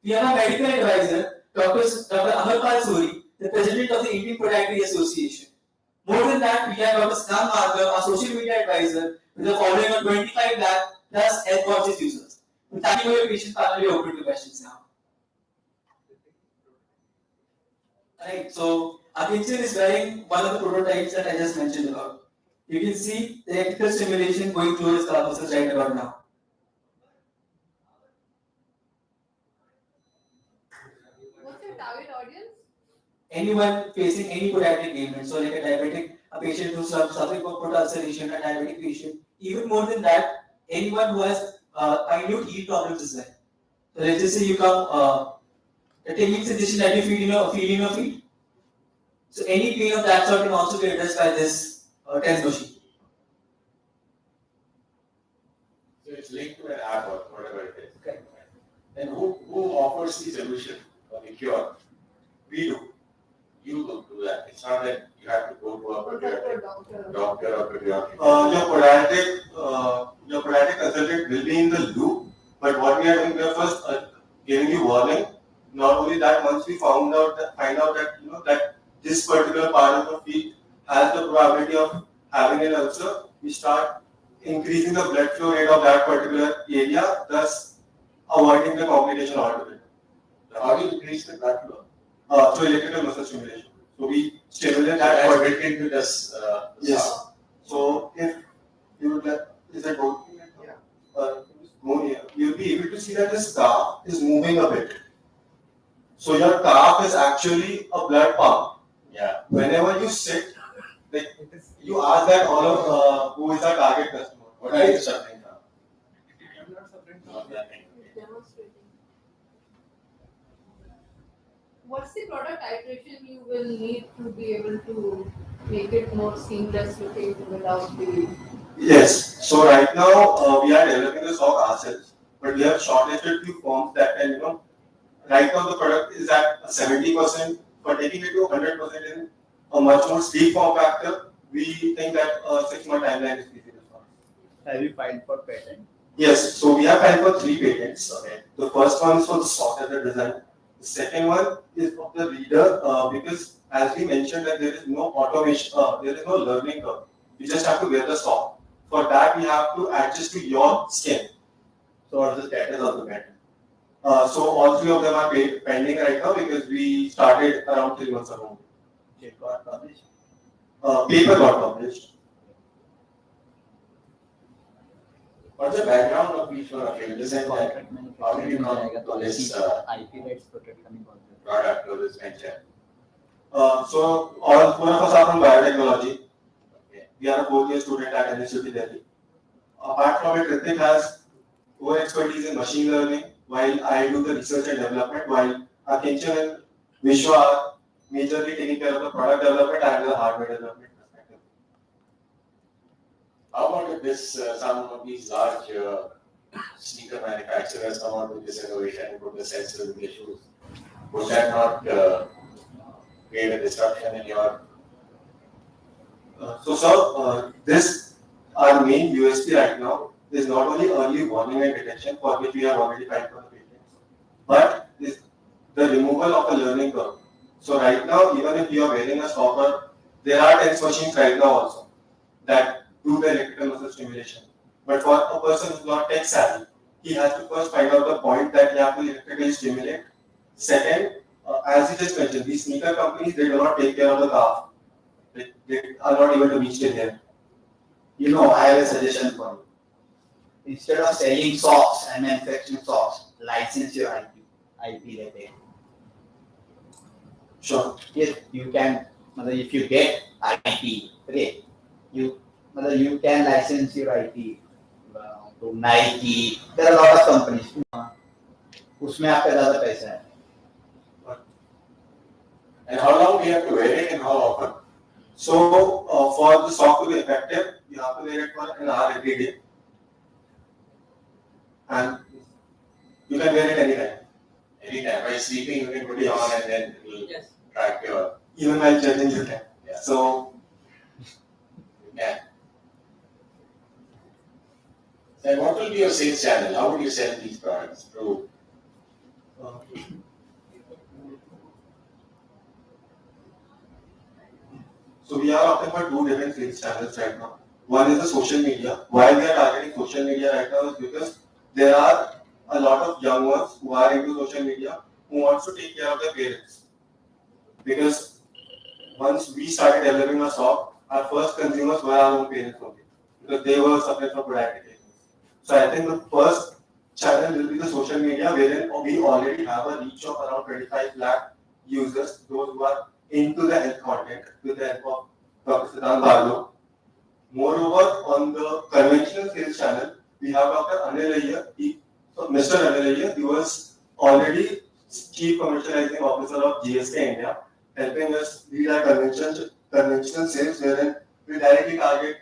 We have a medical advisor, Dr. Amarpal Suri, the president of the Indian Podiatry Association. More than that, we have Dr. Snam Markar, our social media advisor, with a following of 25 lakh plus health conscious users. Thank you for your patience, panel. We are open to questions now. Right, so our kitchen is wearing one of the prototypes that I just mentioned about. You can see the electrical stimulation going through his muscles right about now. What's your target audience? Anyone facing any podiatric ailment, so like a diabetic, a patient who's suffering from foot ulceration, a diabetic patient, even more than that, anyone who has minute heat problems as well. So let's just say you come, the tingling sensation that you feel in your feet. So any pain of that sort can also be addressed by this test machine. So it's linked to an app or whatever it is. Okay. Then who offers the solution or the cure? We do. You will do that. It's not that you have to go to a podiatric doctor or podiatric. Your podiatric consultant will be in the loop, but what we are doing, we are first giving you warning. Not only that, once we find out that that this particular part of the feet has the probability of having an ulcer, we start increasing the blood flow rate of that particular area, thus avoiding the complication altogether. How do you increase the blood flow? Through electrical muscle stimulation. So we stimulate that That's part. built into this. Yes. So if you would like, is that working? Yeah. Go here. You'll be able to see that this calf is moving a bit. So your calf is actually a blood pump. Yeah. Whenever you sit, like you ask that all of who is our target customer. What are you suffering from? I'm not suffering from Nothing. Demonstrating. What's the product iteration you will need to be able to make it more seamless looking without the... Yes. So right now we are developing the stock ourselves, but we have shortlisted few forms that can, right now the product is at 70%, but taking it to 100% in a much more sleek form factor, we think that a 6-month timeline is feasible for us. Have you filed for patent? Yes, so we have filed for 3 patents. Okay. The first one is for the software design. The second one is of the reader because as we mentioned that there is no automation, there is no learning curve. You just have to wear the sock. For that we have to adjust to your skin. So what's the status of the patent? So all 3 of them are pending right now because we started around 3 months ago. It got published. Paper got published. What's the background of each one of you? This is like, how did you come to this IP rights protect करने को product or this venture? So all 4 of us are from biotechnology. Okay. We are a 4th-year student at University Delhi. Apart from it, Ritik has core expertise in machine learning, while I do the research and development, while Akinchan and Vishwa are majorly taking care of the product development and the hardware development perspective. How about if this some of these large sneaker manufacturers come out with this innovation and put the sensors in the shoes? Would that not create a disruption in your? So, sir, this our main USP right now is not only early warning and detection, for which we have already filed for the patents, but is the removal of a learning curve. So right now, even if you are wearing a stopper, there are test machines right now also that do the electrical muscle stimulation. But for a person who is not tech savvy, he has to first find out the point that you have to electrically stimulate. Second, as you just mentioned, these sneaker companies, they do not take care of the calf. They are not able to reach till here. I have a suggestion for you. Instead of selling socks and manufacturing socks, license your IP like Sure. If you can, if you get IP, okay, you can license your IP to Nike. There are a lot of companies. उसमें आपका ज़्यादा पैसा है. And how long do you have to wear it and how often? So, for the sock to be effective, you have to wear it for an hour every day. And you can wear it anytime. Anytime. While sleeping, you can put it on and then it will track your. Even while judging, you can. Yeah. So, Yeah. Then what will be your sales channel? How would you sell these products? Through So we are opting for two different sales channels right now. One is the social media. Why we are targeting social media right now is because there are a lot of young ones who are into social media who wants to take care of their parents. Because once we started developing our shop, our first consumers were our own parents only. Because they were suffering from podiatric illness. So I think the first channel will be the social media wherein we already have a reach of around 25 lakh users, those who are into the health content with the help of Dr. Siddhant Barlow. Moreover, on the conventional sales channel, we have Dr. Anil Iyer. Mr. Anil Iyer, he was already Chief Commercializing Officer of GSK India, helping us lead our conventional sales wherein we directly target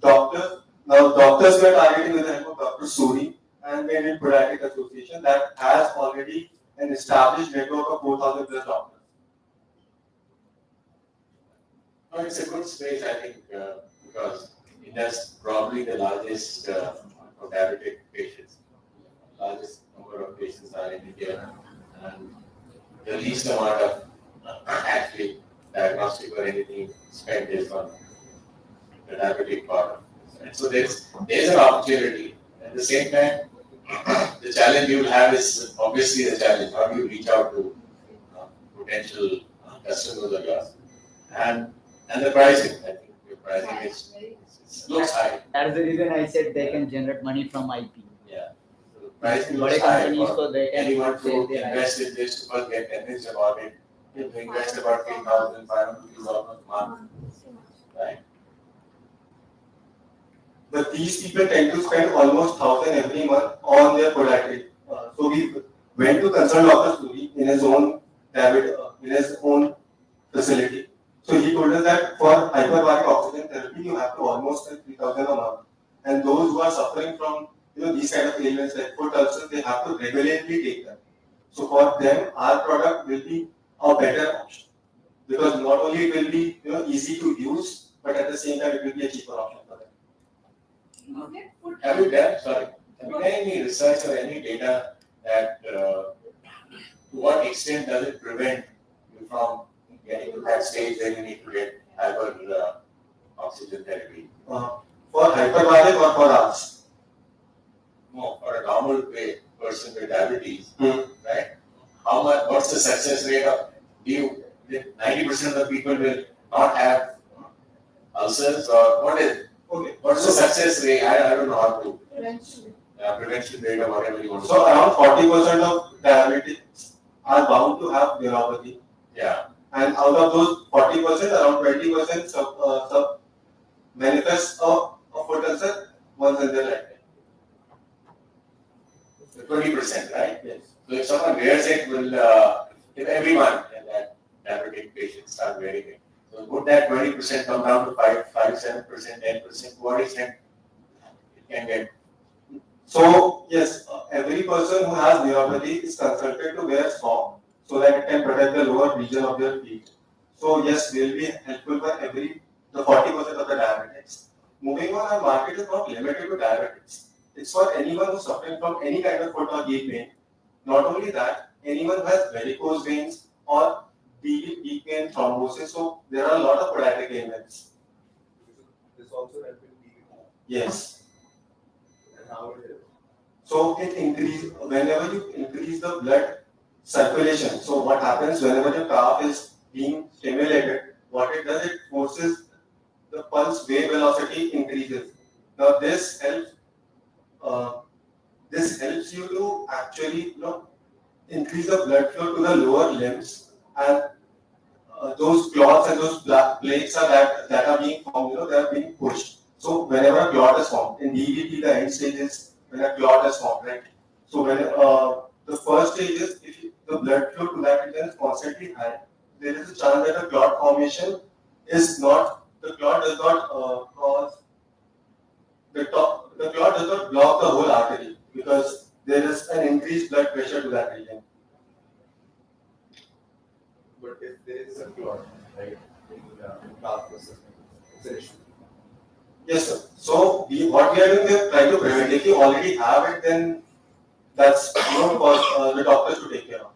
doctors. Now, doctors we are targeting with the help of Dr. Suri and the Indian Podiatric Association that has already an established network of 4,000 plus doctors. No, it's a good space, I think, because India's probably the largest for diabetic patients. Largest number of patients are in India, and the least amount of actually diagnostic or anything spent is on the diabetic part of it. And so there's an opportunity. At the same time, the challenge you will have is obviously the challenge. How do you reach out to potential customers of yours? And the pricing, I think your pricing looks high. That's the reason I said they can generate money from IP. Yeah. So the pricing Bade looks high companies for so they can anyone sell to their invest in this to first get convinced about it. If you invest about 3,500 rupees almost a month, right? But these people tend to spend almost 1,000 every month on their podiatry. So we went to consult Dr. Suri in his own facility. So he told us that for hyperbaric oxygen therapy, you have to almost spend 3,000 a month. And those who are suffering from these kind of ailments like foot ulcers, they have to regularly take them. So for them, our product will be a better option because not only it will be easy to use, but at the same time it will be a cheaper option for them. Have you done any research or any data that to what extent does it prevent you from getting to that stage where you need to get oxygen therapy? For hyperbaric or for us? No, for a normal person with diabetes, right? How much? What's the success rate of? 90% of the people will not have ulcers, or what is? Okay. What's the success rate? I don't know how to. Prevention rate or whatever you want to say. So around 40% of diabetics are bound to have neuropathy. Yeah. And out of those 40%, around 20% manifest a foot ulcer once in their lifetime. 20%, right? Yes. So if someone wears it, if everyone in that diabetic patient start wearing it, so would that 20% come down to 7%, 10%? What extent it can get? So yes, every person who has neuropathy is consulted to wear sock so that it can protect the lower region of their feet. So yes, will be helpful for the 40% of the diabetics. Moving on, our market is not limited to diabetics. It's for anyone who's suffering from any kind of foot or knee pain. Not only that, anyone who has varicose veins or deep vein thrombosis. So there are a lot of podiatric ailments. This also helps in DVT. Yes. And how it is? So it increases whenever you increase the blood circulation. So what happens whenever your calf is being stimulated? What it does, it forces the pulse wave velocity increases. Now this helps you to actually increase the blood flow to the lower limbs, and those clots and those plaques that are being formed, they are being pushed. So whenever a clot is formed in DVT, the end stage is when a clot is formed, right? So when the first stage is if the blood flow to that region is constantly high, there is a chance that a clot formation is not. The clot does not cause the clot does not block the whole artery because there is an increased blood pressure to that region. But if there is a clot, right, in calf process, it's an issue. Yes, sir. So what we are doing, we are trying to prevent. If you already have it, then That's for the doctors to take care of.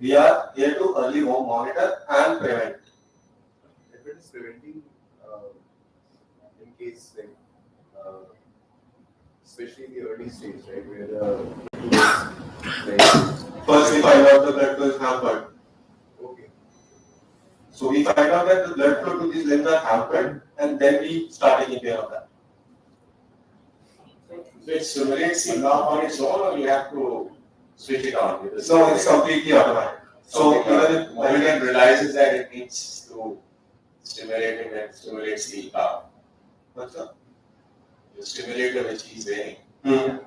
We are here to early monitor and prevent. If it is preventing, in case like, especially in the early stage, right, where the like, First, we find out the blood flow is hampered. okay. So we find out that the blood flow to these limbs are hampered, and then we start taking care of that. So it stimulates the knob on its own, or you have to switch it on? So it's completely automatic. So even if Maiden realizes that it needs to stimulate it, and stimulates the knob. what's up? The stimulator which he's wearing Hmm.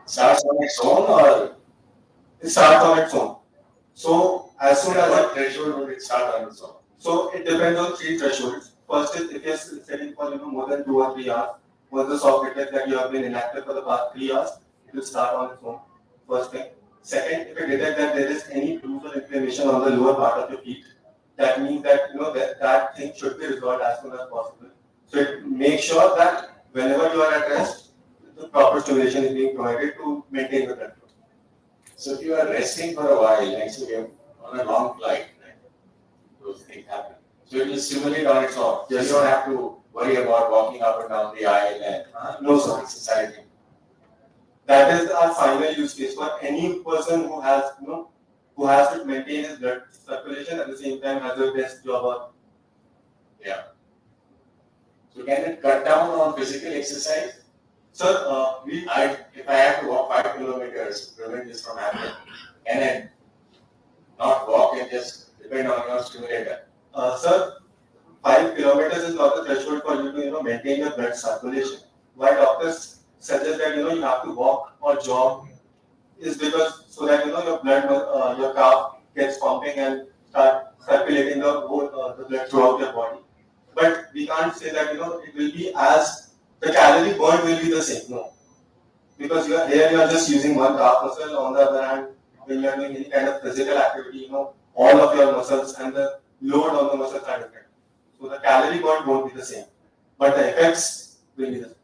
starts on its own, or It starts on its own. So as soon as what threshold would it start on its own? So it depends on three thresholds. First is if you're setting for more than 2 or 3 hours. Once the soft detects that you have been inactive for the past 3 hours, it will start on its own. First thing. Second, if it detects that there is any bruise or inflammation on the lower part of your feet, that means that that thing should be resolved as soon as possible. So it makes sure that whenever you are at rest, the proper stimulation is being provided to maintain the blood flow. So if you are resting for a while, like say you're on a long flight, right, those things happen. So it will stimulate on its own. Yes. You don't have to worry about walking up and down the aisle and No, sir. exercising. That is our final use case for any person who has who has to maintain his blood circulation at the same time has a desk job or Yeah. So can it cut down on physical exercise? sir If I have to walk 5 kilometers to prevent this from happening, can I not walk and just depend on your stimulator? sir 5 kilometers is not the threshold for you to maintain your blood circulation. Why doctors suggest that you have to walk or jog is because so that your blood your calf gets pumping and start circulating the whole the blood throughout your body. But we can't say that it will be as the calorie burn will be the same. No, because you are just using one calf muscle. On the other hand, when you are doing any kind of physical activity, all of your muscles and the load on the muscles are different. So the calorie burn won't be the same, but the effects will be the same.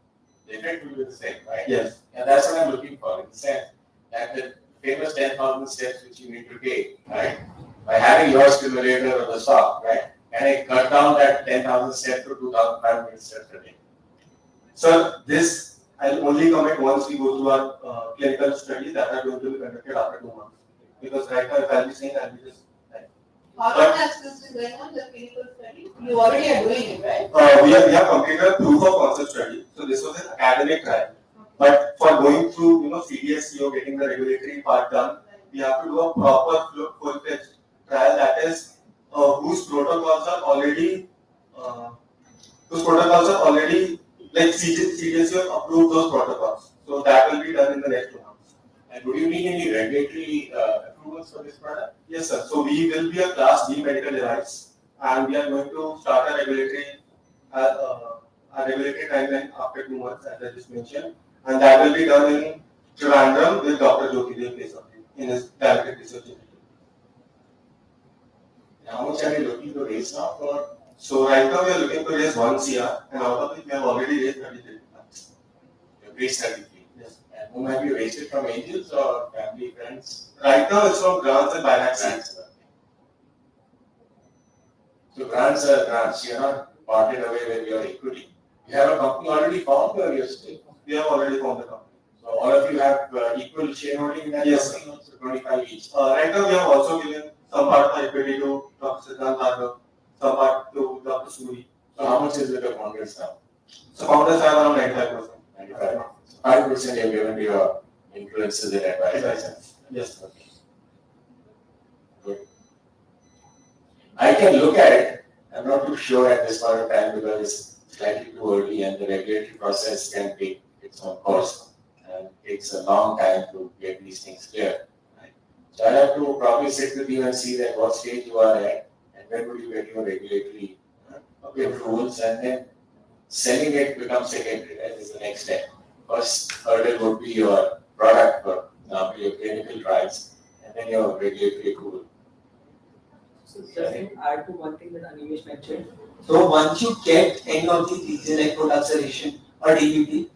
The effect will be the same, right? Yes. And that's what I'm looking for, in the sense that the famous 10,000 steps which you need to take, right? By having your stimulator on the sock, right? Can I cut down that 10,000 steps to 2,500 steps a day? Sir, this I'll only comment once we go through our clinical studies that are going to be conducted after 2 months. Because right now, if I'll be saying, I'll be just. How long has this been going on, the clinical study? You already are doing it, right? We have completed a proof of concept study. So this was an academic trial. But for going through, CDSCO, getting the regulatory part done, we have to do a proper full-fledged trial that is whose protocols are already like CDSCO approved those protocols. So that will be done in the next 2 months. And would you need any regulatory approvals for this product? Yes, sir. So we will be a Class B medical device, and we are going to start a regulatory timeline after 2 months, as I just mentioned, and that will be done in Trivandrum with Dr. Jyoti Dev Kesari in his diabetic research institute. How much are you looking to raise now for? So right now we are looking to raise 1 CR, and out of it we have already raised 33 lakhs. You have raised 33. Yes. And whom have you raised it from, angels or family, friends? Right now it's from grants and buyback Grants. So grants are grants. You are not parted away with your equity. You have a company already formed, or you're still? We have already formed the company. So all of you have equal shareholding in that Yes, company, so 25 each. Right now we have also given some part of the equity to Dr. Siddhant Bhargav, some part to Dr. Suri. So how much is it the founders now? So founders have around 95%. 95%. 5% you have given to your influences and advisors. Yes. Okay. Good. I can look at it. I'm not too sure at this point of time because it's slightly too early and the regulatory process can take its own course and it takes a long time to get these things clear. Right? So I have to probably sit with you and see that what stage you are at and when would you get your regulatory approvals, and then selling it becomes secondary. That is the next step. First hurdle would be your product, for example, your clinical trials, and then your regulatory approval. So just to add to one thing that Animesh mentioned. So once you get any of these diseases like product sedation or DVT,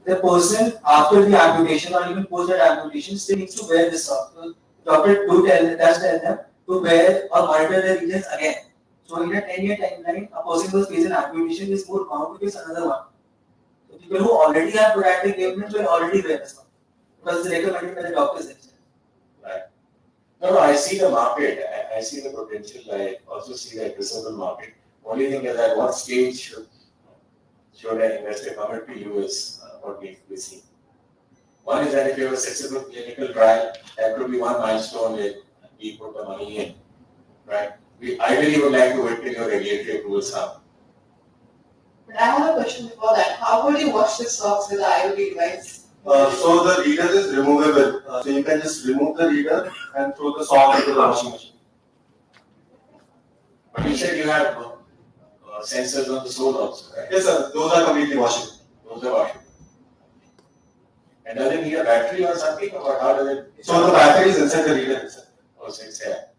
the person after the amputation or even post that amputation still needs to wear this sock. So doctor does tell them to wear or monitor their regions again. So in a 10-year timeline, a person who face an amputation is more bound to face another one. So people who already have podiatric ailments will already wear the sock because it's recommended by the doctors themselves. Right. No, I see the market. I see the potential. I also see the addressable market. Only thing is at what stage should an investor come into you is what needs to be seen. One is that if you have a successful clinical trial, that could be one milestone where we put the money in, right? We ideally would like to wait till your regulatory approvals come. But I have a question before that. How would you wash the socks with the IoT device? So the reader is removable. So you can just remove the reader and throw the sock into the washing machine. But you said you have sensors on the sole also, right? Yes, sir. Those are completely washable. Those are washable. And does it need a battery or something, or how does it? So the battery is inside the reader itself. Oh, so it's there.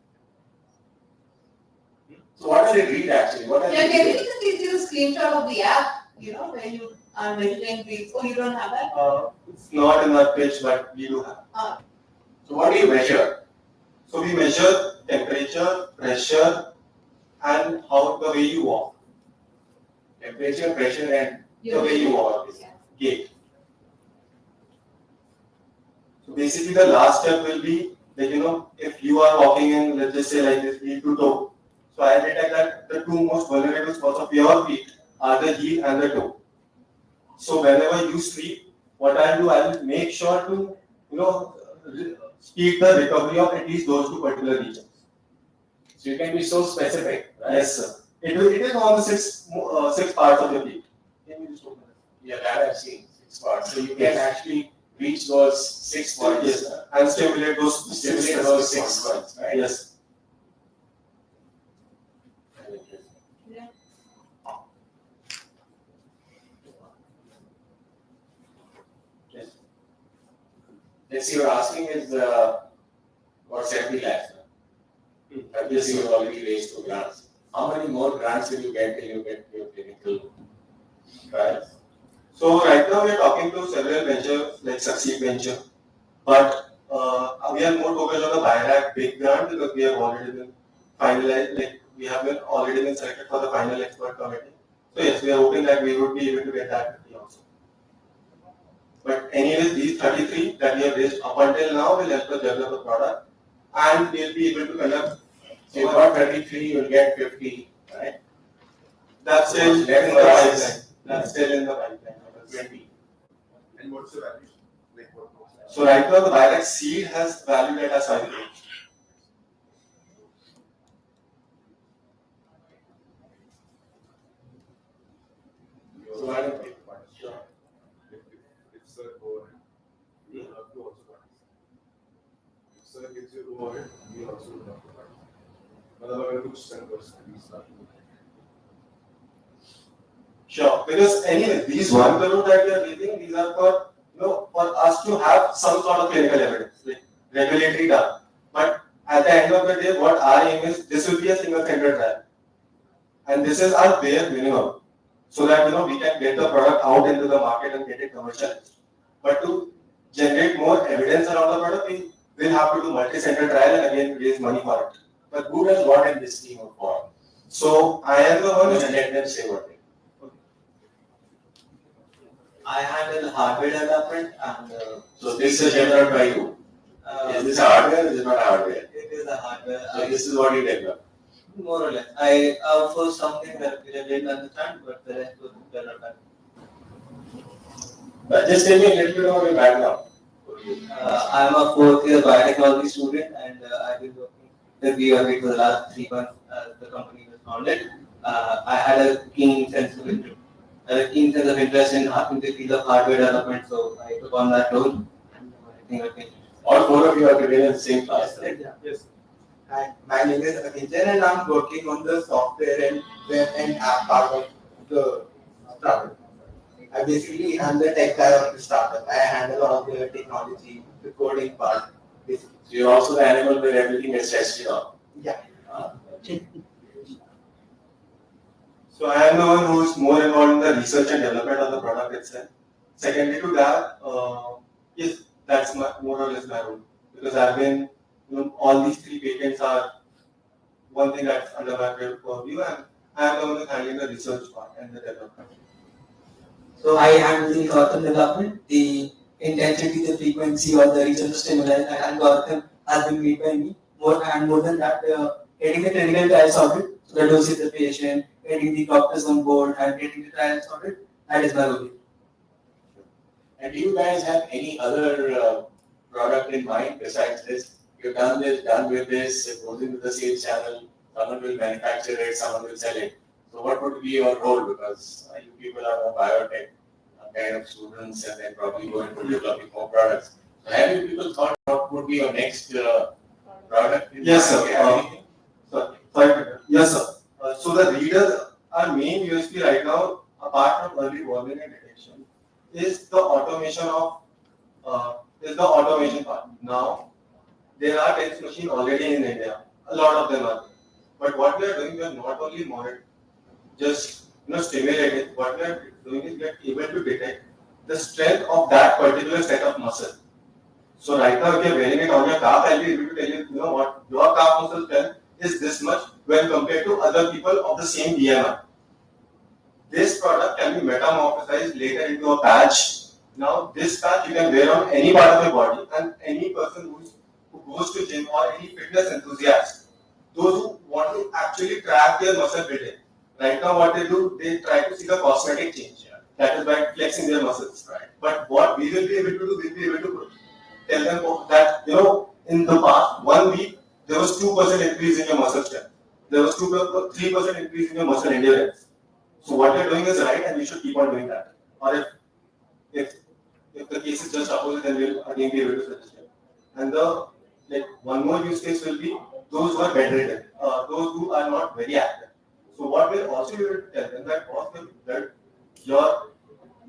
So what does it read actually? What does Yeah, it can read? you just give you a screenshot of the app, you know, where you are measuring breeds? Oh, you don't have that? It's not in that page, but we do have. So what do you measure? So we measure temperature, pressure, and how the way you walk. Temperature, pressure, and The way you walk is gait. So basically the last step will be, like, you know, if you are walking in, let's just say like this, heel to toe. So I detect that the two most vulnerable spots of your feet are the heel and the toe. So whenever you sleep, what I'll do, I'll make sure to, you know, speed the recovery of at least those two particular regions. So you can be so specific, right? Yes, sir. It is on the six parts of the feet. Can you just open it? Yeah, that I've seen, 6 parts. So you can actually reach those 6 points. Yes, sir. And stimulate those six points, right? Yes. Yeah. Yes. Yes, you're asking is what 70 lakhs. Obviously, you've already raised 2 grants. How many more grants will you get till you get your clinical trials? So right now we are talking to several ventures like Succeed Venture, but we are more focused on the BIRAC big grant because we have already been finalized, like we have been already been selected for the final expert committee. So yes, we are hoping that we would be able to get that also. But anyways, these 33 that we have raised up until now will help us develop a product, and we'll be able to conduct. So you got 33, you'll get 50, right? That's still in the pipeline. That's still in the pipeline. 20. And what's the value? Like what? So right now the BIRAC seed has valued at as 5 crores. So I don't think. Sure. If sir go ahead, we have to also participate. If sir gives you go ahead, we also have to participate. मतलब अगर कुछ sir percent start. Sure, because anyway, these 1 crore that we are giving, these are for, you know, for us to have some sort of clinical evidence, like regulatory done. But at the end of the day, what our aim is, this will be a single center trial. And this is our bare minimum. So that, you know, we can get the product out into the market and get it commercialized. But to generate more evidence around the product, we will have to do multi-center trial and again raise money for it. But who does what in this team of form? So I am the one who's Let them say what they. I handle hardware development and So this is developed by you. Is this hardware or is it not hardware? it is a hardware. So this is what you develop. More or less. I outsource something that we didn't understand, but the rest was developed. But just tell me a little bit about your background. I am a 4th year biotechnology student and I've been working with Bennovate for the last 3 months as the company was founded. I had a keen sense of interest. In the field of hardware development, so I took on that role. And I think I can. All 4 of you are together in the same class, right? Yes. Hi, my name is Akinjan and I'm working on the software and web and app part of the startup. I basically am the tech guy of the startup. I handle all the technology, the coding part, basically. So you're also the animal where everything is tested on. Yeah. So I am the one who is more involved in the research and development of the product itself. secondly to that, yes, that's more or less my role. Because I've been, all these three patents are one thing that's under my purview, and I'm the one who's handling the research part and the development. So I handle the algorithm development, the intensity, the frequency, or the research stimuli. That algorithm has been made by me. More than that, getting the clinical trials sorted, so the dosage the patient, getting the doctors on board, and getting the trials sorted. That is my role. And do you guys have any other product in mind besides this? You've done this, done with this, it goes into the sales channel, someone will manufacture it, someone will sell it. So what would be your role? Because you people are more biotech kind of students and then probably going to developing more products. So have you people thought what would be your next product? Yes, sir. Yes, sir. So the reader, our main USP right now, apart from early warning and detection, is the automation part. Now, there are test machines already in India. A lot of them are. But what we are doing, we are not only just stimulating. What we are doing is we are able to detect the strength of that particular set of muscle. So right now, if you are wearing it on your calf, I'll be able to tell you, what your calf muscle strength is this much when compared to other people of the same BMI. This product can be metamorphosized later into a patch. Now, this patch you can wear on any part of your body, and any person who goes to gym or any fitness enthusiast, those who want to actually track their muscle building. Right now, what they do, they try to seek a cosmetic change. That is by flexing their muscles. Right. But what we will be able to do, we'll be able to tell them that, in the past 1 week, there was 2% increase in your muscle strength. There was 3% increase in your muscle endurance. So what you're doing is right, and we should keep on doing that. Or if the case is just opposite, then we'll again be able to suggest it. And one more use case will be those who are bedridden, those who are not very active. So what we'll also be able to tell them that your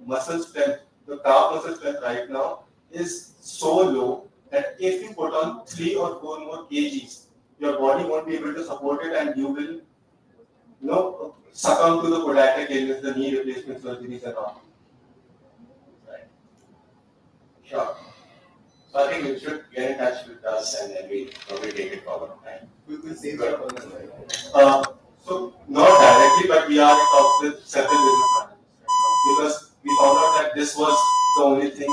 muscle strength, the calf muscle strength right now is so low that if you put on 3 or 4 more kgs, your body won't be able to support it, and you will succumb to the podiatric illness, the knee replacement surgeries and all. Right. Sure. So I think you should get in touch with us and then we probably take it forward. Right? We will say that. So not directly, but we are in talks with several business partners because we found out that this was the only thing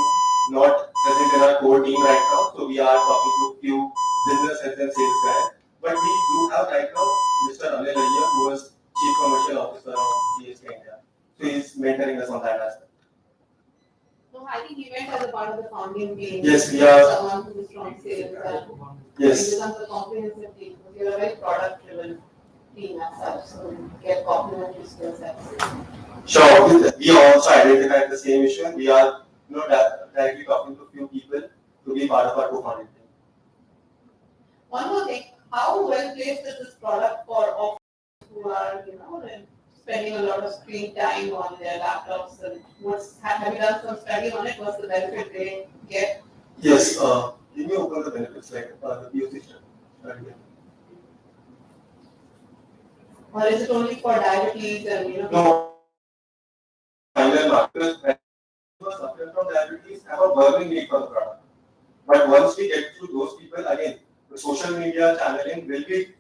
not present in our core team right now. So we are talking to a few business heads and sales guys. But we do have right now Mr. Anil Ayya, who was Chief Commercial Officer of GSK India. So he's mentoring us on that aspect. No, I think he went as a part of the founding team. Yes, we are. Someone who is strong sales and yes. He becomes a comprehensive team. We are a very product-driven team as such, so we get complementary skill sets. Sure. We also identified the same issue, and we are directly talking to a few people to be part of our co-founding team. One more thing, how well placed is this product for office who are, spending a lot of screen time on their laptops, and have you done some study on it? What's the benefit they get? Yes, give me open the benefits like the POC study. Or is it only for diabetes and No. Final markers who suffer from diabetes have a burning need for the product. But once we get to those people, again, the social media channeling will be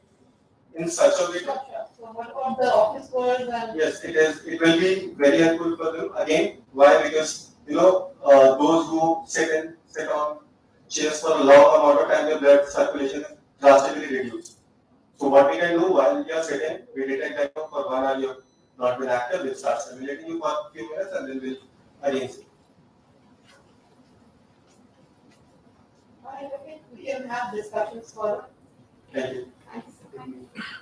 in such a way. So what about the office goers and? Yes, it is. It will be very helpful for them. Again, why? Because those who sit on chairs for a long amount of time, their blood circulation is drastically reduced. So what we can do while you are sitting, we detect that for 1 hour you have not been active, we'll start simulating you for a few minutes and then we'll again see. Alright, okay. We can have discussions for. Thank you. Thanks.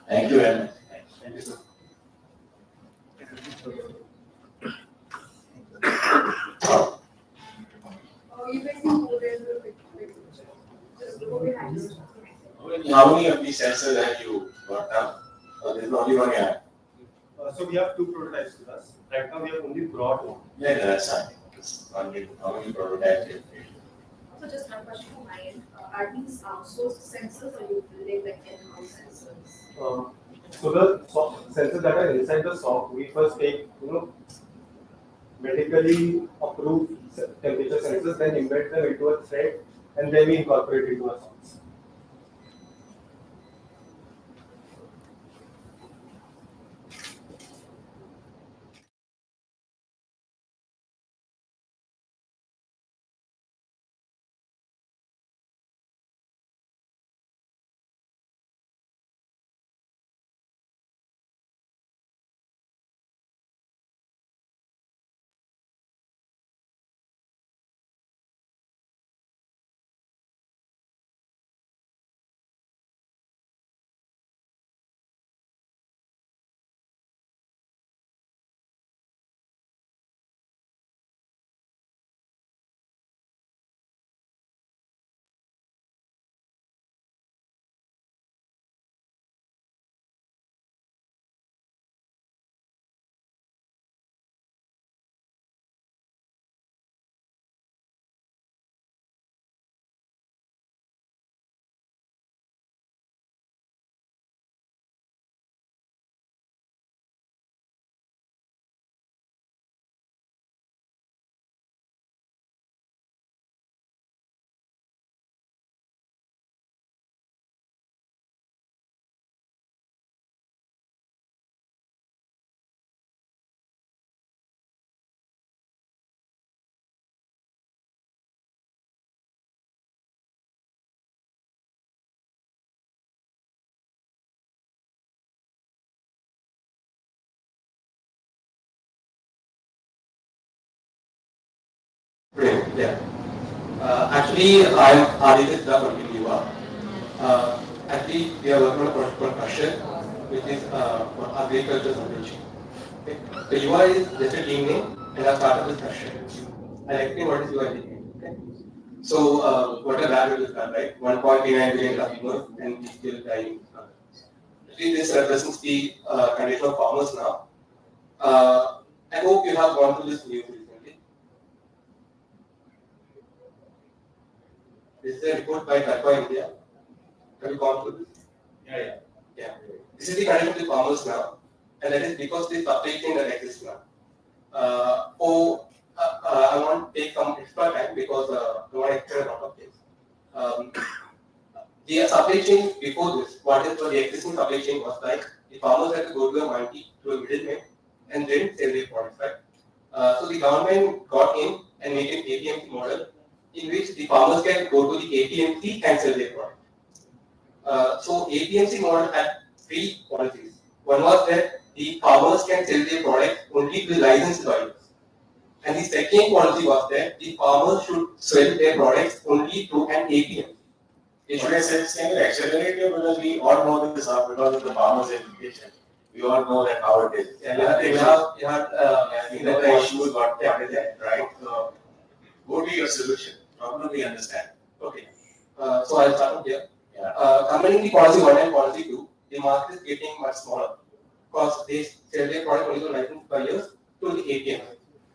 Thank you very much. Thank you, sir. You guys can hold it a bit. Just go behind us. How many of these sensors have you got now? There's only one you have. So we have 2 prototypes with us. Right now we have only brought one. Yeah, that's fine. How many prototypes have you? So just one question from my end. Are these outsourced sensors or you building like in-house sensors? So the sensors that are inside the sock, we first take, medically approved temperature sensors, then embed them into a thread, and then we incorporate it into our songs. Great, yeah. Actually, I'm Aditya from Yuva. Actually, we are working on a question which is for agriculture solution. Okay. So Yuva is just a team name, and I'll start with this question. I'll explain what is Yuva team name. Okay. So, what a value is that, right? 1.39 billion customers, and we still dying. Actually, this represents the condition of farmers now. I hope you have gone through this news recently. This is a report by Tata India. Have you gone through this? Yeah. This is the condition of the farmers now, and that is because the supply chain that exists now. I want to take some extra time because I want to explain a lot of things. The supply chain before this, what is the existing supply chain was like, the farmers had to go to a mandi, to a middleman, and then sell their products, right? So the government got in and made an APMC model in which the farmers can go to the APMC and sell their product. So APMC model had three policies. One was that the farmers can sell their product only to the licensed buyers. And the second policy was that the farmers should sell their products only to an APM. Okay, so can you accelerate it because we all know this because of the farmers' education. We all know that how it is. We know the issues got there, right? So, what will be your solution? How do we understand? Okay. So I'll start here. Combining the policy 1 and policy 2, the market is getting much smaller because they sell their product only to licensed buyers to the APM.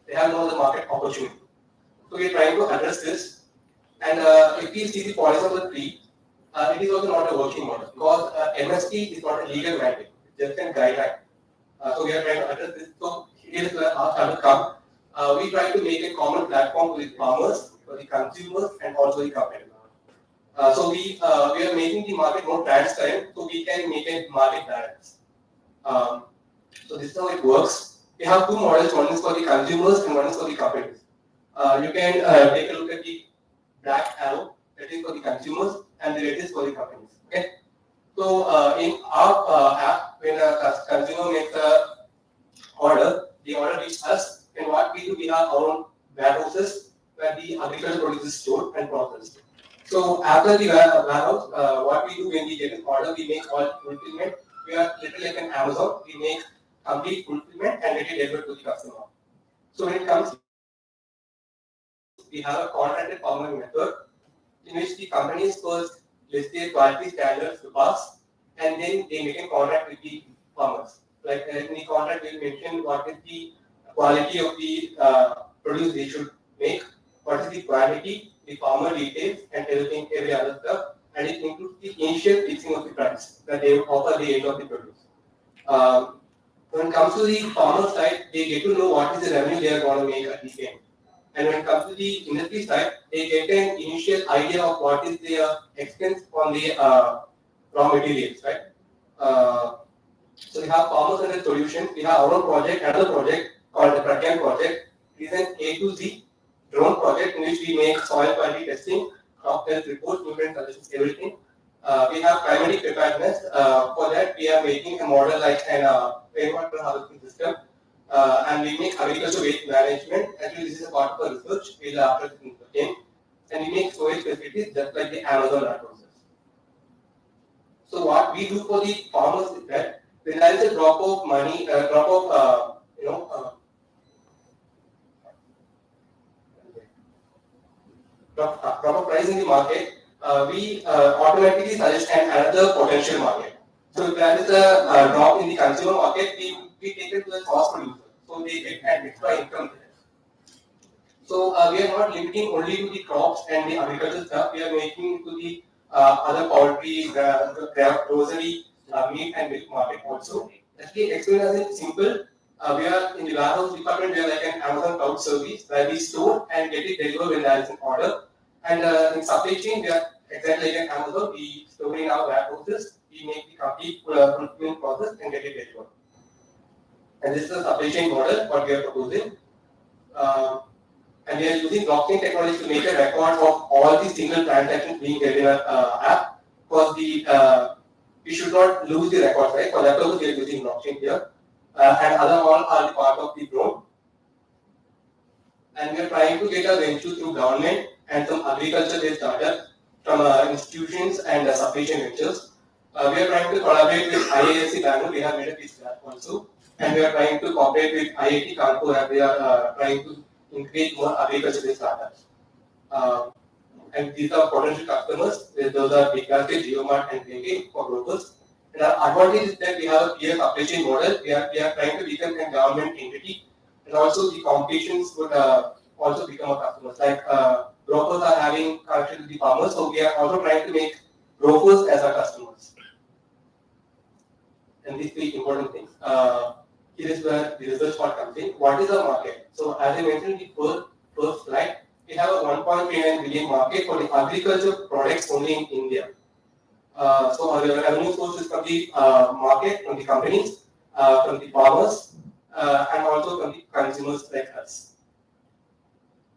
They have no other market opportunity. So we're trying to address this. And if we see the policy number 3, it is also not a working model because MSP is not a legal mandate, it's just a guideline. So we are trying to address this. So here is where our time will come. We try to make a common platform for the farmers, for the consumers, and also the companies. So we are making the market more transparent, so we can make a market balance. So this is how it works. We have two models. One is for the consumers and one is for the companies. You can take a look at the black arrow, that is for the consumers, and the red is for the companies. Okay. So in our app, when a consumer makes a order, the order reaches us, and what we do, we have our own warehouses where the agricultural produce is stored and processed. So after the warehouse, what we do when we get an order, we make all fulfillment. We are literally like an Amazon. We make complete fulfillment and get it delivered to the customer. So when it comes, we have a contracted farming method in which the companies first list their quality standards to pass, and then they make a contract with the farmers. Like in the contract, we mention what is the quality of the produce they should make, what is the quantity, the farmer details, and everything, every other stuff, and it includes the initial fixing of the price that they offer the end of the produce. When it comes to the farmer side, they get to know what is the revenue they are going to make at the end. And when it comes to the industry side, they get an initial idea of what is their expense on the raw materials, right? So we have farmers and the solutions. We have our own project, another project called the Pragyan project. It is an A to Z drone project in which we make soil quality testing, crop health reports, nutrient suggestions, everything. We have primary preparedness. For that, we are making a model like an rainwater harvesting system. And we make agriculture waste management. Actually, this is a part of our research. We'll after this again. And we make storage facilities just like the Amazon warehouses. So what we do for the farmers is that when there is a drop of money, drop of price in the market, we automatically suggest another potential market. So if there is a drop in the consumer market, we take it to the cost producer. So they get an extra income there. So we are not limiting only to the crops and the agricultural stuff. We are making it to the other poultry, grocery, meat and milk market also. Actually, explain as in simple. We are in the warehouse department. We are like an Amazon cloud service where we store and get it delivered when there is an order. And in supply chain, we are exactly like an Amazon. We store in our warehouses. We make the complete fulfillment process and get it delivered. And this is the supply chain model what we are proposing. And we are using blockchain technology to make a record of all the single transactions being done in our app. Because we should not lose the records, right? For that purpose, we are using blockchain here. And other all are the part of the drone. And we are trying to get a venture through government and some agriculture-based startups from institutions and supply chain ventures. We are trying to collaborate with IISc Bangalore. We have made a pitch there also. And we are trying to cooperate with IIT Kanpur, and we are trying to increase more agriculture-based startups. And these are potential customers. Those are Big Basket, GeoMart, and Bennovate for brokers. And our advantage is that we have a clear supply chain model. We are trying to become a government entity, and also the competitions would also become our customers. Like brokers are having connection with the farmers, so we are also trying to make brokers as our customers. And these three important things. Here is where the research part comes in. What is our market? So as I mentioned in the first slide, we have a 1.39 billion market for the agriculture products only in India. So our revenue source is from the market, from the companies, from the farmers, and also from the consumers like us.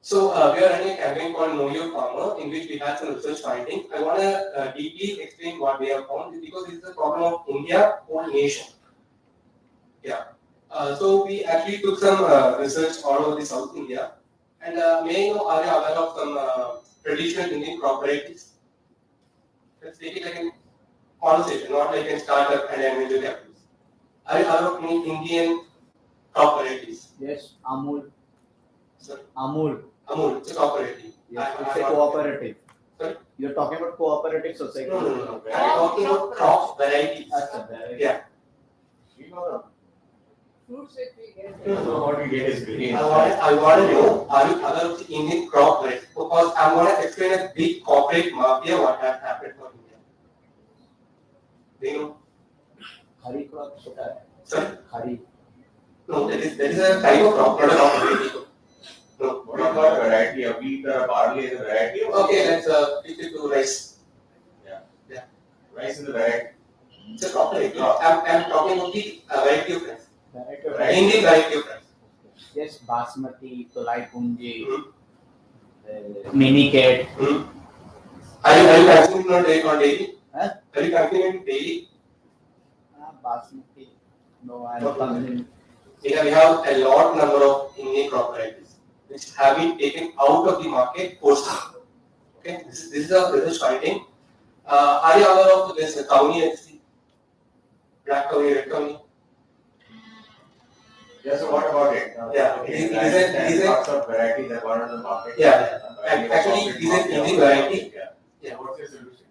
So we are running a campaign called Know Your Farmer, in which we had some research findings. I want to deeply explain what we have found, because this is a problem of India, whole nation. Yeah. So we actually took some research all over the South India. And may I know, are you aware of some traditional Indian cooperatives? Let's take it like a conversation, not like a startup and an individual capitals. Are you aware of any Indian cooperatives? Yes, Amul. Sorry? Amul. Amul, it's a cooperative. Yes, it's a cooperative. Sorry? You're talking about cooperative society. No. I'm talking about crop varieties. Yeah. We know them. Fruits which we get. So what we get is green. I want to know, are you aware of the Indian crop varieties? Because I'm going to explain a big corporate mafia what has happened for India. Do you know? Hari crop, Sorry? Hari. No, that is a type of crop, not a crop variety. No. What about a variety of wheat or barley is a variety of? Okay, let's switch it to rice. Yeah. Rice is a variety. It's a crop variety. I'm talking about the variety of rice. Variety. Indian variety of rice. Yes, basmati, tolai punji, minicat. Are you consuming on daily? Huh? Are you consuming daily? Basmati. No, I'm not consuming. Yeah, we have a lot number of Indian crop varieties which have been taken out of the market post. Okay, this is a research finding. Are you aware of this Kauni XC? Black Kauni, red Kauni? Yeah, so what about it? Yeah, it is lots of varieties that are on the market. Yeah, actually, it is an Indian variety. Yeah, what's your solution?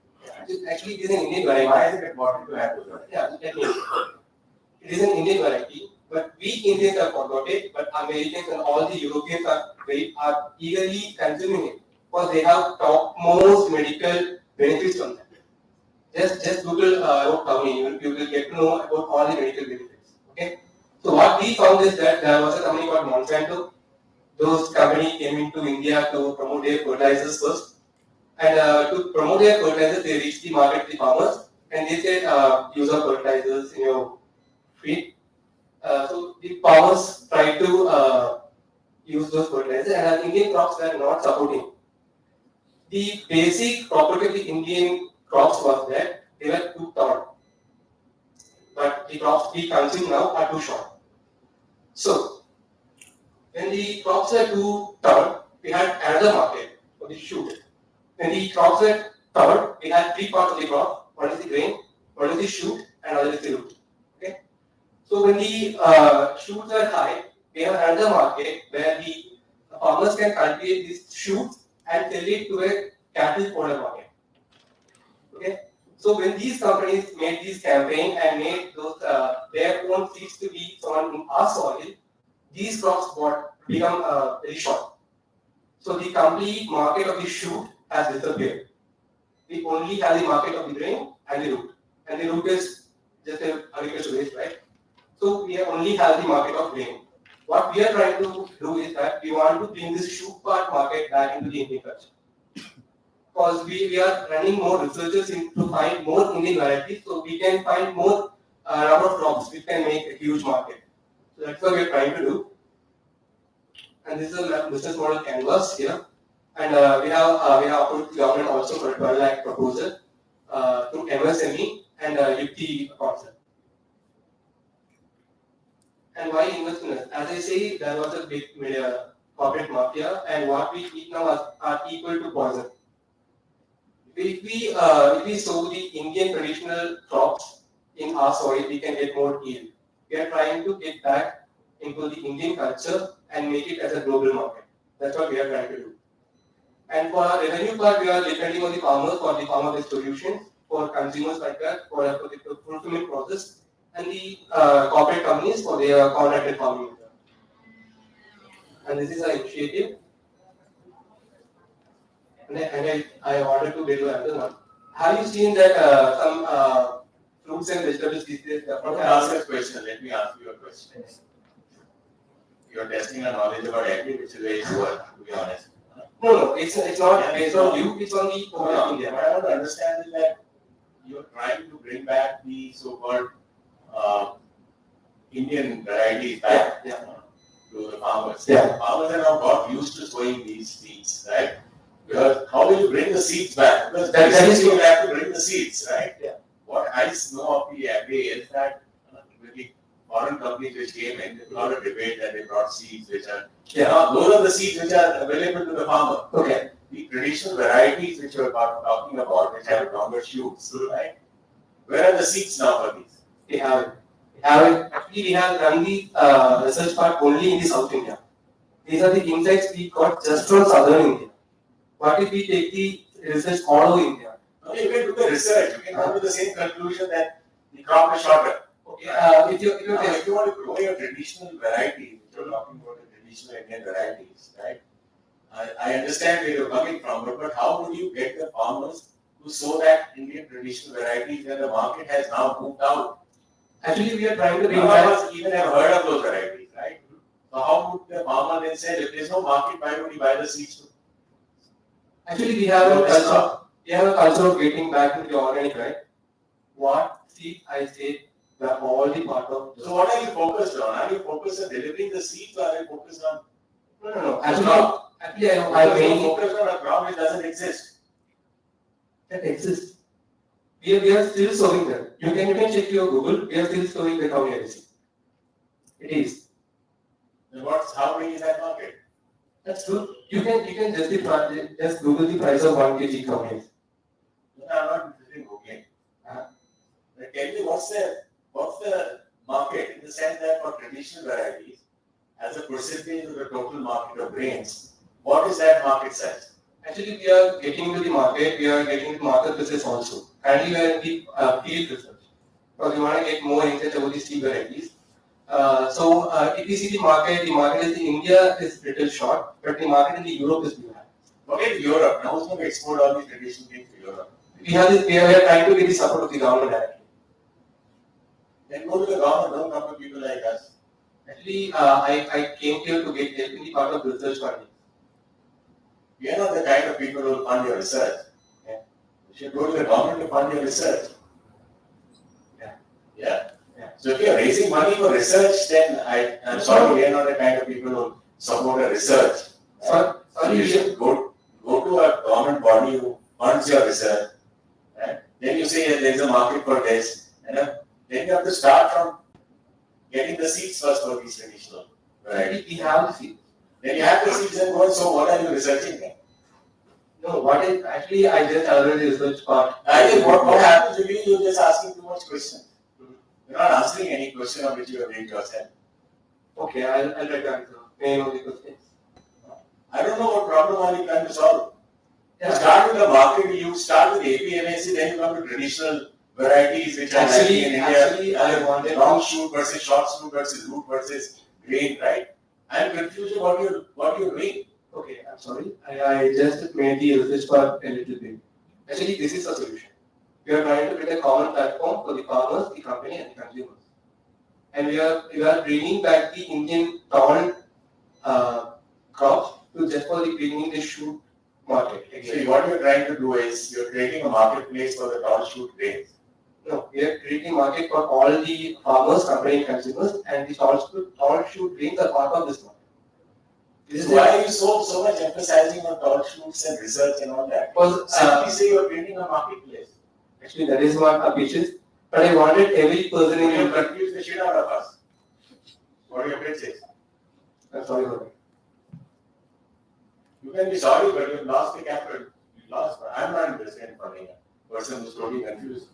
Actually, it is an Indian variety. Why is it important to have those varieties? Yeah, let me explain. It is an Indian variety, but we Indians have forgot it, but Americans and all the Europeans are eagerly consuming it because they have topmost medical benefits from that. Just Google Kauni, you will get to know about all the medical benefits. Okay, So what we found is that there was a company called Monsanto. Those company came into India to promote their fertilizers first. And to promote their fertilizers, they reached the market, the farmers, and they said, use of fertilizers in your feed. So the farmers tried to use those fertilizers, and Indian crops were not supporting. The basic property of the Indian crops was that they were too tall, but the crops we consume now are too short. So when the crops were too tall, we had another market for the shoot. When the crops were tall, we had three parts of the crop: one is the grain, one is the shoot, and another is the root. Okay. So when the shoots are high, we have another market where the farmers can cultivate these shoots and sell it to a cattle fodder market. Okay. So when these companies made this campaign and made those their own seeds to be sown in our soil, these crops become very short. So the complete market of the shoot has disappeared. We only have the market of the grain and the root. And the root is just an agricultural waste, right? So we only have the market of grain. What we are trying to do is that we want to bring this shoot part market back into the Indian culture. Because we are running more researchers to find more Indian varieties, so we can find more number of crops which can make a huge market. So that's what we are trying to do. And this is a business model canvas here. And we have approached the government also for a 12 lakh proposal to MSME and UT concept. And why investors? As I say, there was a big corporate mafia, and what we eat now are equal to poison. If we sow the Indian traditional crops in our soil, we can get more yield. We are trying to get back into the Indian culture and make it as a global market. That's what we are trying to do. And for our revenue part, we are depending on the farmers for the farmer-based solutions, for consumers like that, for the fulfillment process, and the corporate companies for their contracted farming. And this is our initiative. And I wanted to build another one. Have you seen that some fruits and vegetables these days? Let me ask you a question. Let me ask you a question. You are testing your knowledge about agri, which is very poor, to be honest. No, it's not based on you. It's on the whole of India. What I want to understand is that you are trying to bring back the so-called Indian varieties back to the farmers. Yeah. Farmers are now got used to sowing these seeds, right? Because how will you bring the seeds back? Because that is you will have to bring the seeds, right? Yeah. What I know of the agri is that the foreign companies which came in, there was a lot of debate that they brought seeds which are those are the seeds which are available to the farmer. Okay. The traditional varieties which you are talking about, which have longer shoots, right? Where are the seeds now for these? We have it. Actually, we have done the research part only in the South India. These are the insights we got just from Southern India. What if we take the research all over India? Okay, you can do the research. You can come to the same conclusion that the crop is shorter. Okay. If you want to grow your traditional varieties, if you're talking about the traditional Indian varieties, right? I understand where you're coming from, but how would you get the farmers to sow that Indian traditional varieties when the market has now moved out? Actually, we are trying to bring None back. of us even have heard of those varieties, right? So how would the farmer then say, if there's no market, why would he buy the seeds? Actually, we have a culture. We have a culture of getting back into the organic, right? What seeds I said were all the part of. So what are you focused on? Are you focused on delivering the seeds, or are you focused on? No. Actually, I mainly focused on a crop which doesn't exist. That exists. We are still sowing them. You can check your Google. We are still sowing the cow seed. It is. And how big is that market? That's good. You can just Google the price of 1 kg cow meat. No, I'm not interested in Googling. Tell me what's the market in the sense that for traditional varieties, as a percentage of the total market of grains, what is that market size? Actually, we are getting into the market. We are getting into market research also. Currently, we are in the field research because we want to get more insight about these seed varieties. So if we see the market is in India is little short, but the market in the Europe is big. Okay, Europe. Now who's going to export all these traditional things to Europe? We are trying to get the support of the government directly. Then go to the government, don't come to people like us. Actually, I came here to get help in the part of research funding. We are not the kind of people who will fund your research. Yeah. You should go to the government to fund your research. Yeah. So if you are raising money for research, then I'm sorry, we are not the kind of people who support a research. So you should go to a government body who funds your research. Right? Then you say there is a market for this, and then you have to start from getting the seeds first for these traditional varieties. We have the seeds. Then you have the seeds and go, so what are you researching then? No, what is actually I just already research part. I think what happens to you, you're just asking too much questions. You're not answering any question on which you have raised yourself. Okay, I'll try to answer any of the questions. I don't know what problem are you trying to solve. You start with the market, you start with APMAC, then you come to traditional varieties which are Actually, in India. actually, I wanted long shoot versus short shoot versus root versus grain, right? I'm confused about what you're doing. Okay, I'm sorry. I just made the research part a little bit. Actually, this is a solution. We are trying to create a common platform for the farmers, the company, and the consumers. And we are bringing back the Indian tall crops to just for the bringing the shoot market. So what you're trying to do is you're creating a marketplace for the tall shoot grains. No, we are creating a market for all the farmers, company, and consumers, and the tall shoot grains are part of this market. This is why are you so much emphasizing on tall shoots and research and all that? Because simply say you're creating a marketplace. Actually, that is what our pitch is. But I wanted every person in You confuse the shit out of us. What are your pitch is? I'm sorry about that. You can be sorry, but you've lost the capital. You lost. I'm not interested in funding a person who's totally confused.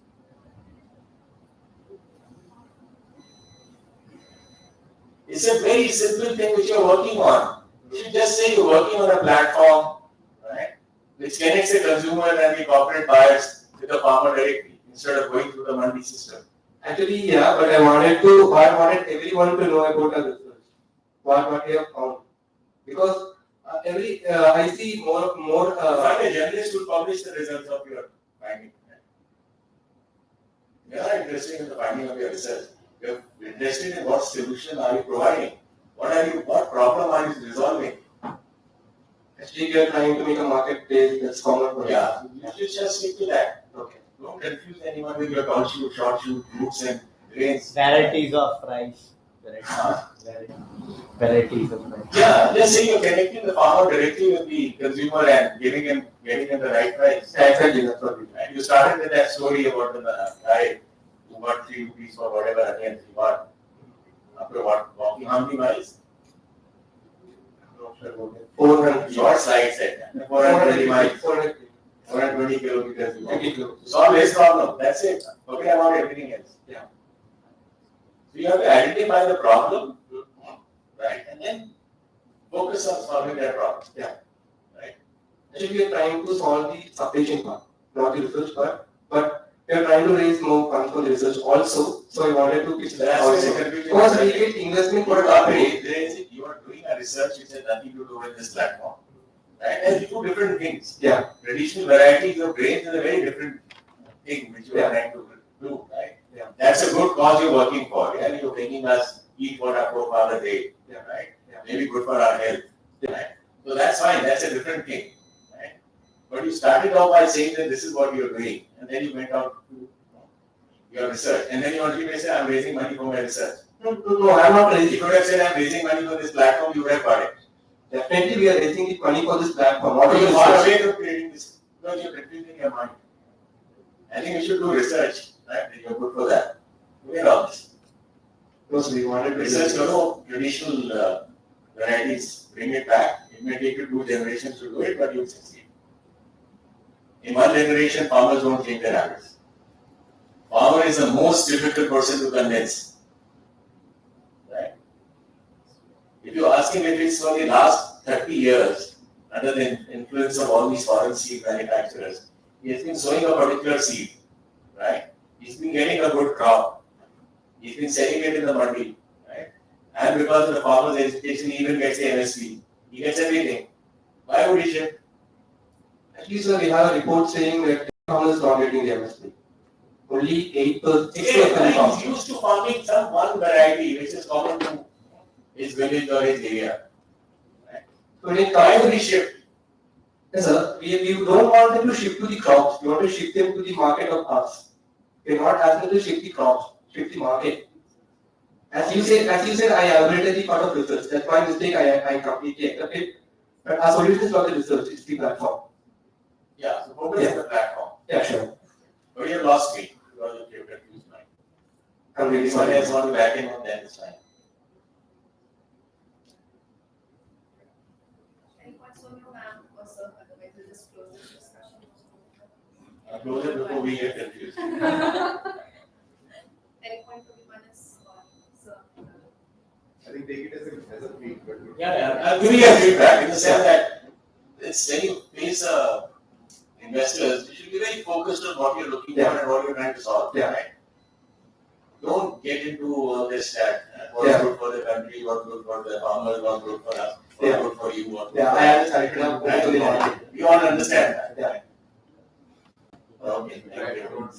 It's a very simple thing which you're working on. You should just say you're working on a platform, right, which connects the consumer and the corporate buyers with the farmer directly instead of going through the mandi system. Actually, yeah, but I wanted everyone to know about our research, what we have found, because I see more. Find a journalist who publish the results of your finding. We are not interested in the finding of your research. We are interested in what solution are you providing. What problem are you resolving? Actually, we are trying to make a marketplace that's common for Yeah, you should just stick to that. Okay. Don't confuse anyone with your tall shoot, short shoot, roots and grains. Varieties of rice. Varieties of rice. Yeah, just say you're connecting the farmer directly with the consumer and getting him the right price. Exactly, that's what we do. And you started with that story about the guy who got 3 rupees for whatever onions he bought. After walking how many miles? 400. Your slide said 420 miles. 420 kilometers. Solve this problem. That's it. Forget about everything else. Yeah. So you have to identify the problem, right, and then focus on solving that problem. Yeah. Right. Actually, we are trying to solve the supply chain part, not the research part, but we are trying to raise more funds for the research also. So I wanted to pitch that also. Because we get investment for a company. You are doing a research which has nothing to do with this platform. Right? And two different things. Yeah. Traditional varieties of grains is a very different thing which you are trying to do, right? Yeah. That's a good cause you're working for. Yeah? You're making us eat what our forefathers ate, right? Yeah. Maybe good for our health. Right? So that's fine, that's a different thing. Right? But you started off by saying that this is what you're doing, and then you went out to your research, and then you ultimately say, I'm raising money for my research. No, I'm not raising. You could have said, I'm raising money for this platform, you would have got it. Definitely, we are raising the money for this platform. What You're is far away from creating this, because you're confusing your mind. I think you should do research, right? You're good for that. Forget all this. So we wanted to Research, traditional varieties, bring it back. It may take you 2 generations to do it, but you'll succeed. In 1 generation, farmers don't change their habits. Farmer is the most difficult person to convince. Right? If you ask him if it's for the last 30 years, under the influence of all these foreign seed manufacturers, he has been sowing a particular seed. Right? He's been getting a good crop. He's been selling it in the mandi. Right? And because of the farmer's education, he even gets the MSP. He gets everything. Why would he shift? At least we have a report saying that farmers not getting the MSP. Only 8%. He's used to farming some one variety which is common to his village or his area. Right? So when it Why comes would to he shift? yes, sir, we don't want them to shift to the crops. We want to shift them to the market of us. We're not asking them to shift the crops, shift the market. As you said, I elaborated the part of research. That's my mistake. I completely accept it. But our solution is not the research; it's the platform. Yeah, so focus on the platform. Yeah, sure. But you have lost me because you confused mind. I'm really Someone sorry. else want to back in on that, it's fine. Any points from you, ma'am, or sir? Otherwise, we'll just close this discussion. Close it before we get confused. Any point from you, Manas or sir? I think take it as a feedback. Yeah, I'm giving you a feedback in the sense that it's when you face investors, you should be very focused on what you're looking for and what you're trying to solve. Yeah. Right? Don't get into all this that what's good for the country, what's good for the farmers, what's good for us, what's good for you, what's good for I understand. right? You all understand that. Yeah. Okay, thank you.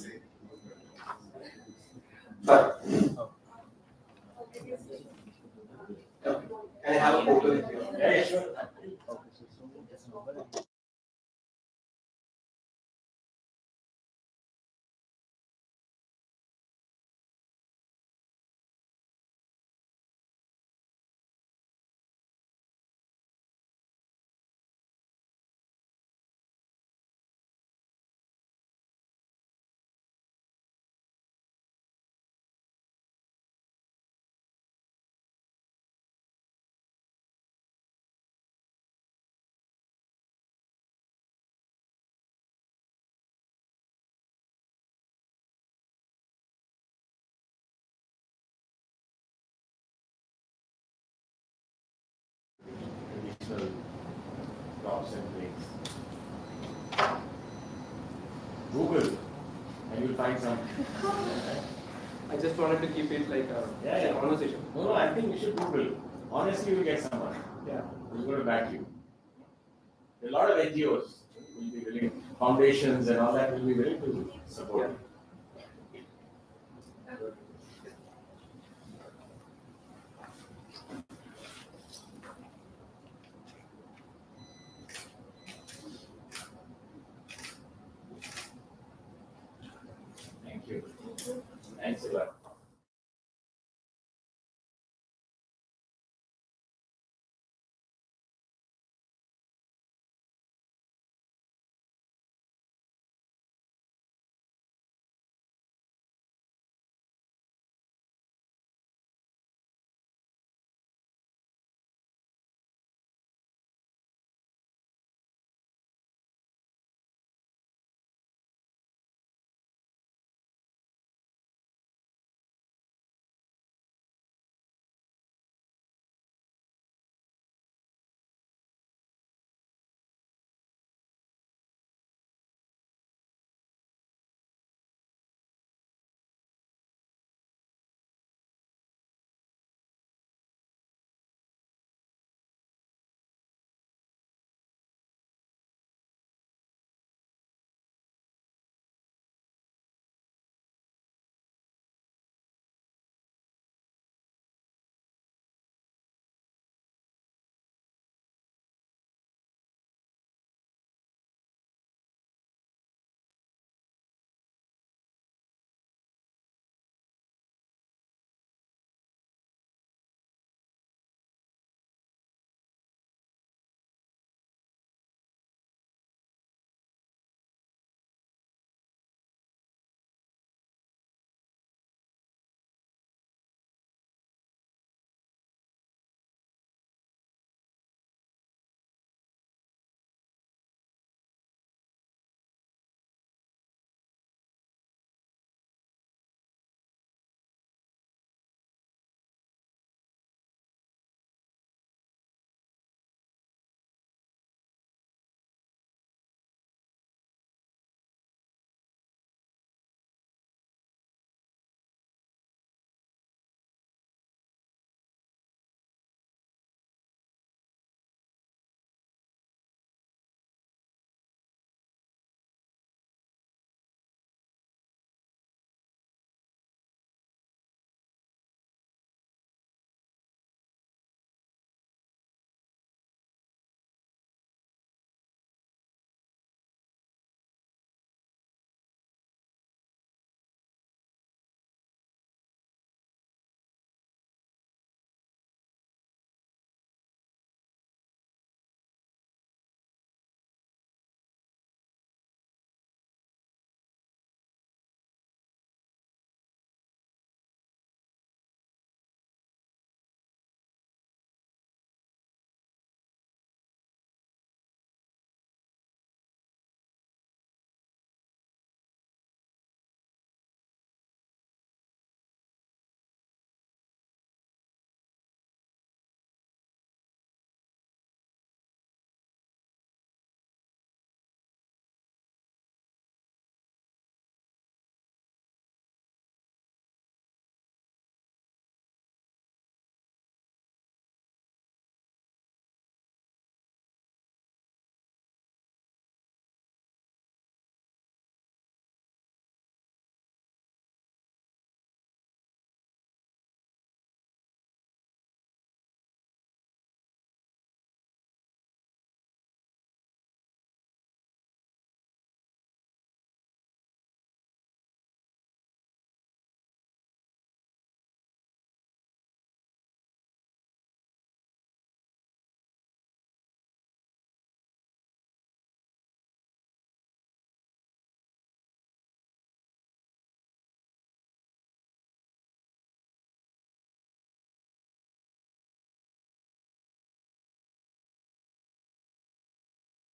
Sorry. Can I have a photo with you? Yeah, sure. Additional props and links. Google, and you'll find some. I just wanted to keep it like a conversation. No, I think you should Google. Honestly, you'll get someone. Yeah. Who's going to back you. There are a lot of NGOs will be willing, foundations and all that will be willing to support you.